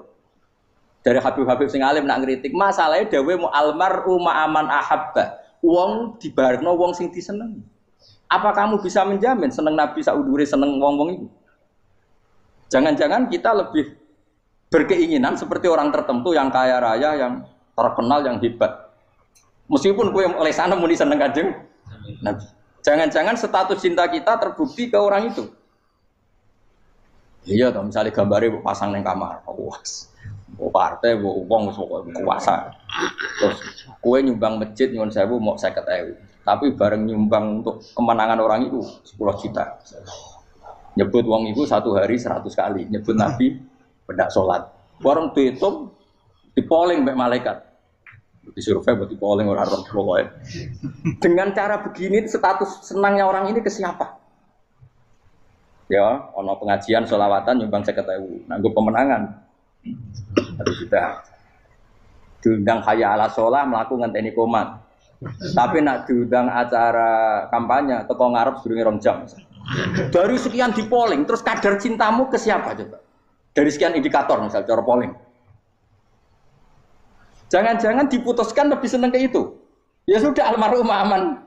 Dari Habib-habib sing alim nak ngritik, masalahnya dewe mu almar'u ma'aman ahabba. Wong dibarengno wong sing disenengi. Apa kamu bisa menjamin seneng Nabi saudure seneng wong-wong itu? Jangan-jangan kita lebih berkeinginan seperti orang tertentu yang kaya raya, yang terkenal, yang hebat. Meskipun kowe oleh sana muni seneng Kanjeng Nabi. Jangan-jangan status cinta kita terbukti ke orang itu. Iya toh, misalnya gambarnya pasang neng kamar, puas, partai, uang, kuasa. Terus kue nyumbang masjid nyuwun sewu mau 50.000, tapi bareng nyumbang untuk kemenangan orang itu 10 juta. Nyebut uang itu satu hari 100 kali, nyebut Nabi bedak sholat. Warung dihitung, dipoling mbek malaikat, disurvei buat dipoling orang pokoknya. Dengan cara begini status senangnya orang ini ke siapa? Ya, ono pengajian sholawatan nyumbang 50.000, nanggo pemenangan. Harus kita diundang hayya ala sholah melaku ngenteni komat. Tapi nak diundang acara kampanye teko ngarep sedurunge 2 jam. Dari sekian di polling, terus kadar cintamu ke siapa coba? Dari sekian indikator misal cara polling. Jangan-jangan diputuskan lebih seneng ke itu. Ya sudah almarhum aman.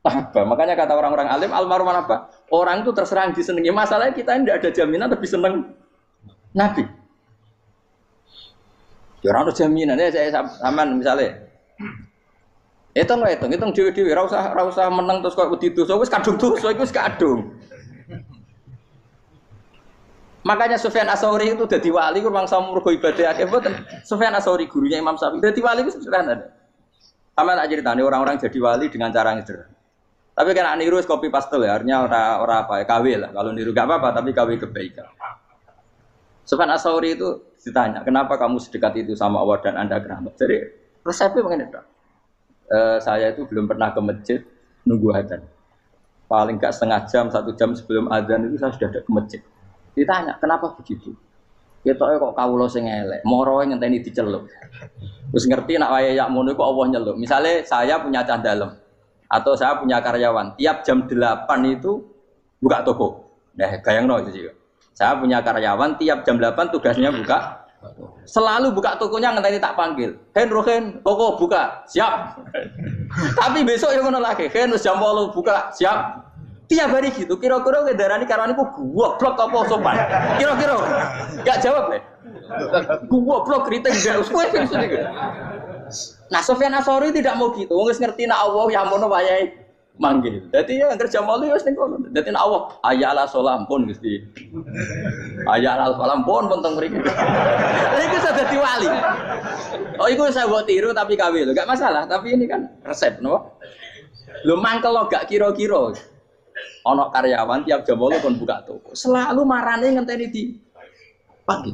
Apa? Makanya kata orang-orang alim almarhum apa? Orang itu terserah disenangi. Masalahnya kita tidak ada jaminan lebih senang Nabi. Ya orang ada jaminan ya saya aman misalnya. Hitung dewi-dewi. Rasa menang terus kok wedi dosa wis kadung dosa iku wis kadung. Makanya Sufyan Ats-Tsauri itu dadi wali ku mangsa mergo ibadah akeh mboten. Sufyan Ats-Tsauri gurunya Imam Syafi'i dadi wali ku sederhana. Sama tak ceritane orang-orang jadi wali dengan cara yang sederhana. Tapi kan niru copy paste ya, artinya ora apa ya, KW lah. Kalau niru gak apa-apa, tapi KW kebaikan. Sufyan Ats-Tsauri itu ditanya, kenapa kamu sedekat itu sama Allah dan Anda keramat? Jadi resepnya begini dok. Saya itu belum pernah ke masjid nunggu adzan. Paling gak setengah jam, 1 jam sebelum adzan itu saya sudah ada ke masjid. Ditanya, kenapa begitu? Ketoke kok kawula sing elek, moro ngenteni diceluk. Terus ngerti nak wayahe yak ngono kok Allah nyeluk. Misale saya punya cah dalem atau saya punya karyawan, tiap jam 8 itu buka toko. Nah, bayangno itu sih. Saya punya karyawan tiap jam 8 tugasnya buka. Selalu buka tokonya ngenteni tak panggil. Rohen, toko buka, siap. Tapi besok ya ngono lagi, wis jam 8 buka, siap. Tiap hari gitu, kira-kira ngedarani karwaniku goblok apa sopan? Kira-kira enggak jawab deh. Goblok kritik enggak usah gitu. Nah, Sufyan Ats-Tsauri tidak mau gitu. Wong wis ngerti nek Allah ya mono wayahe manggil. Dadi ya kerja malu wis ning kono. Dadi nek Allah ayala salam pun Gusti. Ayala salam pun teng mriki. Lha iku sudah dadi wali. Oh iku saya buat tiru tapi kawe lho, gak masalah. Tapi ini kan resep, no? Lho mangkel lo gak kira-kira. Ana karyawan tiap jam 8 kon buka toko. Selalu marane ngenteni di pagi.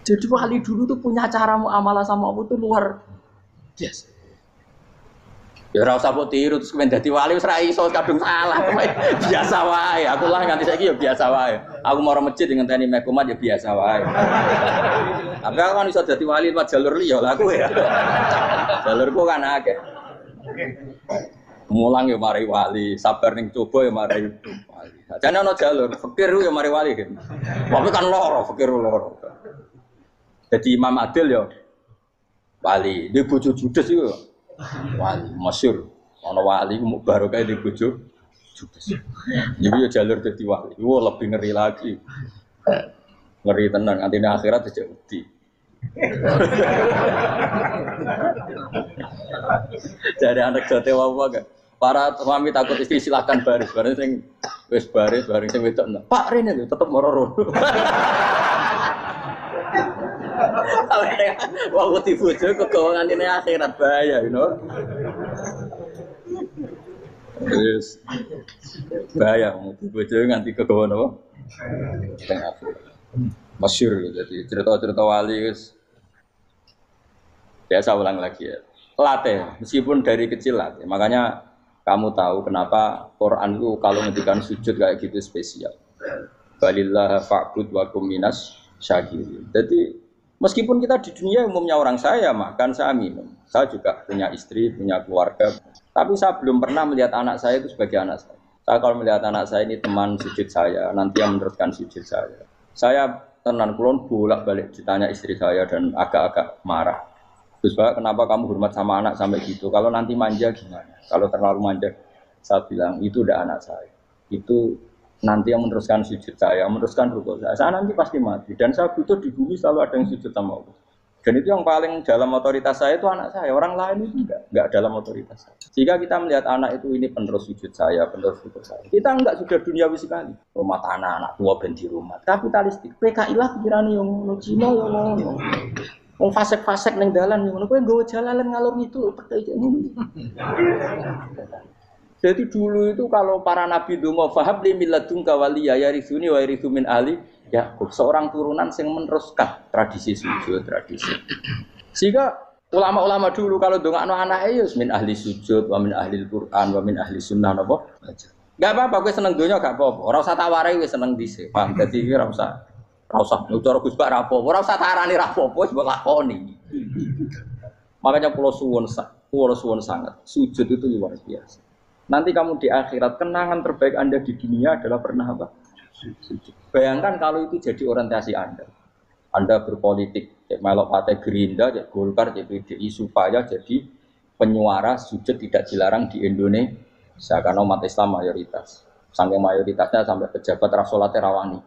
Jadi wali dulu tuh punya cara muamalah sama Allah tuh luar biasa. Ya ora usah mbok tiru terus kemen dadi wali wis ra iso kadung salah. Biasa wae. Aku lah nganti saiki ya biasa wae. Aku mau masjid ngenteni mek kumat ya biasa wae. Tapi aku kan iso dadi wali lewat jalur liya lah aku ya. Jalurku kan akeh. Mulang ya mari wali, sabar ning coba ya mari wali. Jane ana jalur fikir ya mari wali gitu. Tapi kan loro, fikir loro. Jadi Imam Adil ya wali, di bojo judes iku wali masyhur. Ana wali ku barokah di bojo judes. Jadi ya jalur dadi wali. Wah lebih ngeri lagi. Ngeri tenan antine akhirat aja wedi. Jadi anak jote wae gak. Para suami takut istri silakan baris, bareng sing wis baris, bareng sing wedok. Pak rene lho tetep moro-moro. Wah, wedi bojo kegawangan ini akhirat bahaya, you know. Terus bahaya wedi bojo nganti kegawan apa? Tengah akhirat. Masyhur jadi cerita-cerita wali guys. Biasa ulang lagi ya. Latih, meskipun dari kecil latih. Makanya kamu tahu kenapa Quran itu kalau ngendikan sujud kayak gitu spesial. Balillah fa'bud wa kum minas syakirin. Jadi meskipun kita di dunia umumnya orang saya makan, saya minum. Saya juga punya istri, punya keluarga. Tapi saya belum pernah melihat anak saya itu sebagai anak saya. Saya kalau melihat anak saya ini teman sujud saya, nanti yang meneruskan sujud saya. Saya tenan kulon bolak-balik ditanya istri saya dan agak-agak marah. Gus Pak, kenapa kamu hormat sama anak sampai gitu? Kalau nanti manja gimana? Kalau terlalu manja, saya bilang itu udah anak saya. Itu nanti yang meneruskan sujud saya, meneruskan rukuk saya. Saya nanti pasti mati dan saya butuh di bumi selalu ada yang sujud sama Allah. Dan itu yang paling dalam otoritas saya itu anak saya. Orang lain itu enggak dalam otoritas saya. Jika kita melihat anak itu ini penerus sujud saya, penerus rukuk saya. Kita enggak sudah duniawi sekali. Rumah tanah, anak tua ben di rumah. Kapitalistik. PKI lah pikirannya yang ngono Cina ya ngono. Wong fasek-fasek ning dalan ngono kowe nggawa jalalan ngalor itu percaya ngono. Jadi dulu itu kalau para nabi donga fahab li milladunka waliya yarisuni wa yarithu min ahli Yakub, seorang turunan yang meneruskan tradisi sujud, tradisi. Sehingga ulama-ulama dulu kalau dongakno anake ya min ahli sujud, wa min ahli Al-Qur'an, wa min ahli sunnah napa? Enggak apa-apa kowe seneng donya gak apa-apa. Ora usah tak warai wis seneng dhisik. Paham dadi ora usah cara Gus Bak ra apa, ora usah tarani ra apa, wis mbok lakoni. Makanya kula suwun sangat, sujud itu luar biasa. Nanti kamu di akhirat kenangan terbaik Anda di dunia adalah pernah apa? Sujud. Bayangkan kalau itu jadi orientasi Anda. Anda berpolitik, cek melok partai Gerindra, cek Golkar, cek PDI supaya jadi penyuara sujud tidak dilarang di Indonesia karena umat Islam mayoritas. Saking mayoritasnya sampai pejabat rasolat rawani.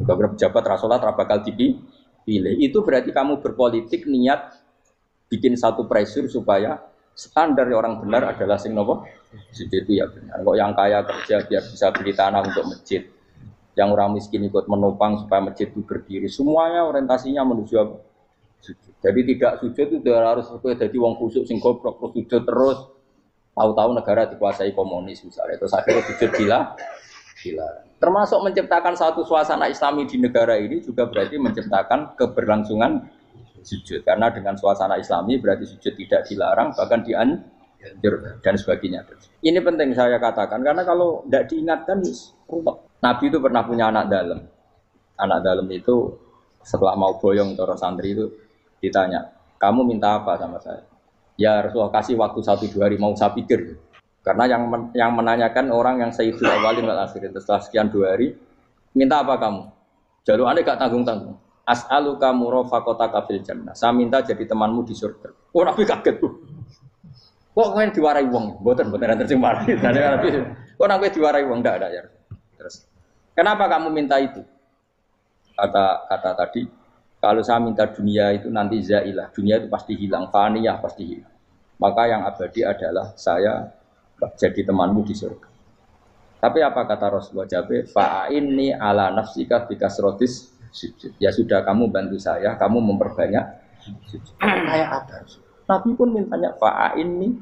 Beberapa pejabat rasolat bakal dipilih. Itu berarti kamu berpolitik niat bikin satu pressure supaya standar orang benar adalah sing nopo sujud itu ya benar. Kok yang kaya kerja biar bisa beli tanah untuk masjid. Yang orang miskin ikut menopang supaya masjid itu berdiri. Semuanya orientasinya menuju apa? Sujud. Jadi tidak sujud itu harus jadi wong khusyuk sing goblok sujud terus. Tahu-tahu negara dikuasai komunis misalnya. Terus akhirnya sujud gila. Termasuk menciptakan satu suasana Islami di negara ini juga berarti menciptakan keberlangsungan sujud. Karena dengan suasana Islami berarti sujud tidak dilarang bahkan dianjur dan sebagainya. Ini penting saya katakan karena kalau tidak diingatkan ruwet. Nabi itu pernah punya anak dalam. Anak dalam itu setelah mau boyong toro santri itu ditanya, kamu minta apa sama saya? Ya Rasulullah kasih waktu 1-2 hari mau saya pikir. Karena yang menanyakan orang yang sayyidul awalin wal akhirin setelah sekian 2 hari, minta apa kamu? Jalur anda gak tanggung-tanggung. As'aluka murafaqataka fil jannah. Saya minta jadi temanmu di surga. Oh Nabi kaget tuh. Kok kalian diwarai wong? Mboten terjeng mari. Kok Nabi diwarai wong ndak ada ya. Terus kenapa kamu minta itu? Kata tadi, kalau saya minta dunia itu nanti zailah, dunia itu pasti hilang, faniyah pasti hilang. Maka yang abadi adalah saya jadi temanmu di surga. Tapi apa kata Rasulullah Jabe? Fa'inni ala nafsika bikasrotis sujud. Ya sudah, kamu bantu saya, kamu memperbanyak sujud. Kayak apa? Nabi pun mintanya fa'inni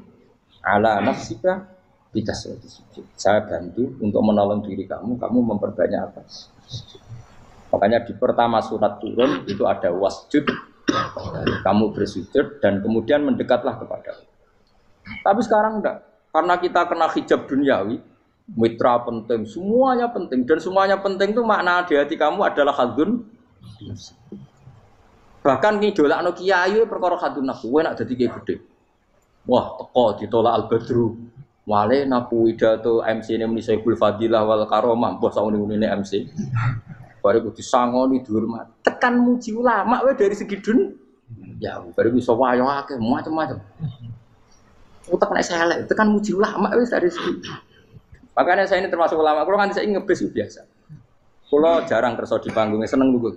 ala nafsika bikasrotis sujud. Saya bantu untuk menolong diri kamu, kamu memperbanyak apa? Sujud. Makanya di pertama surat turun itu ada wasjud, kamu bersujud dan kemudian mendekatlah kepada Allah. Tapi sekarang enggak, karena kita kena hijab duniawi, mitra penting, semuanya penting, dan semuanya penting itu makna di hati kamu adalah hadun. Bahkan ngidolakno kiai perkara hadun nafsu, kowe nak dadi kiai gede. Wah, teko ditolak al-badru. Wale napu pidato MC-ne muni Saiful Fadilah wal Karomah, mbah sauni-unine MC. Baru disangoni dihormat. Tekan muji ulama wae dari segi ya baru bisa wayo akeh macam-macam. Utak nek selek, tekan muji ulama wis dari segi. Makanya saya ini termasuk ulama, kalau kan saya ngebis biasa. Kalau jarang kerso di panggungnya, seneng juga.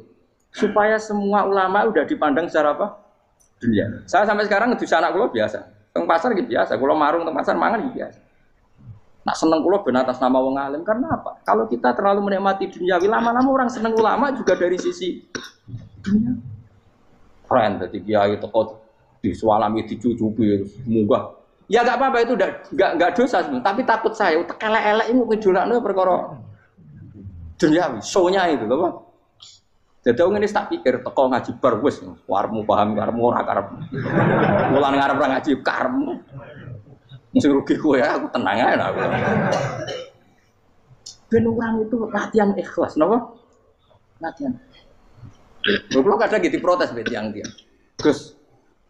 Supaya semua ulama udah dipandang secara apa? Dunia. Saya sampai sekarang ngedus anak kalau biasa. Teng pasar gitu biasa, kalau marung teng pasar mangan gitu biasa. Nak seneng kalau ben atas nama wong alim, karena apa? Kalau kita terlalu menikmati dunia, lama-lama orang seneng ulama juga dari sisi dunia. Keren, jadi kiai teko disualami dicucupi, munggah. Ya enggak apa-apa itu enggak dosa sebenarnya, tapi takut saya utek elek-elek ini ngidolakno perkara duniawi, show-nya itu lho, Pak. Dadi wong ngene tak pikir teko ngaji bar wis warmu paham karepmu ora karepmu. Mulan ngarep ora ngaji karepmu. Mesti rugi kowe ya, aku tenang ae aku. Ben orang itu latihan ikhlas, napa? Latihan. Lho kadang gitu protes mbek tiyang dia. Gus,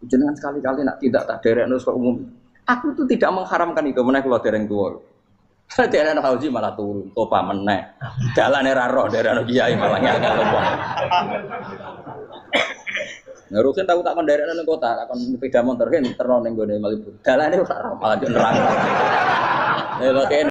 jenengan sekali-kali nak tidak tak derekno kok umum. Aku itu tidak mengharamkan itu, meneh kula dereng tuwa. Dereng haji malah turun, topa meneh. Dalane ra roh dereng kiai malah ngel topa. Ngarusin tahu tak menderekno ning kota, tak kon sepeda motor kan terno ning gone Malibu. Dalane ora roh malah yo nerang.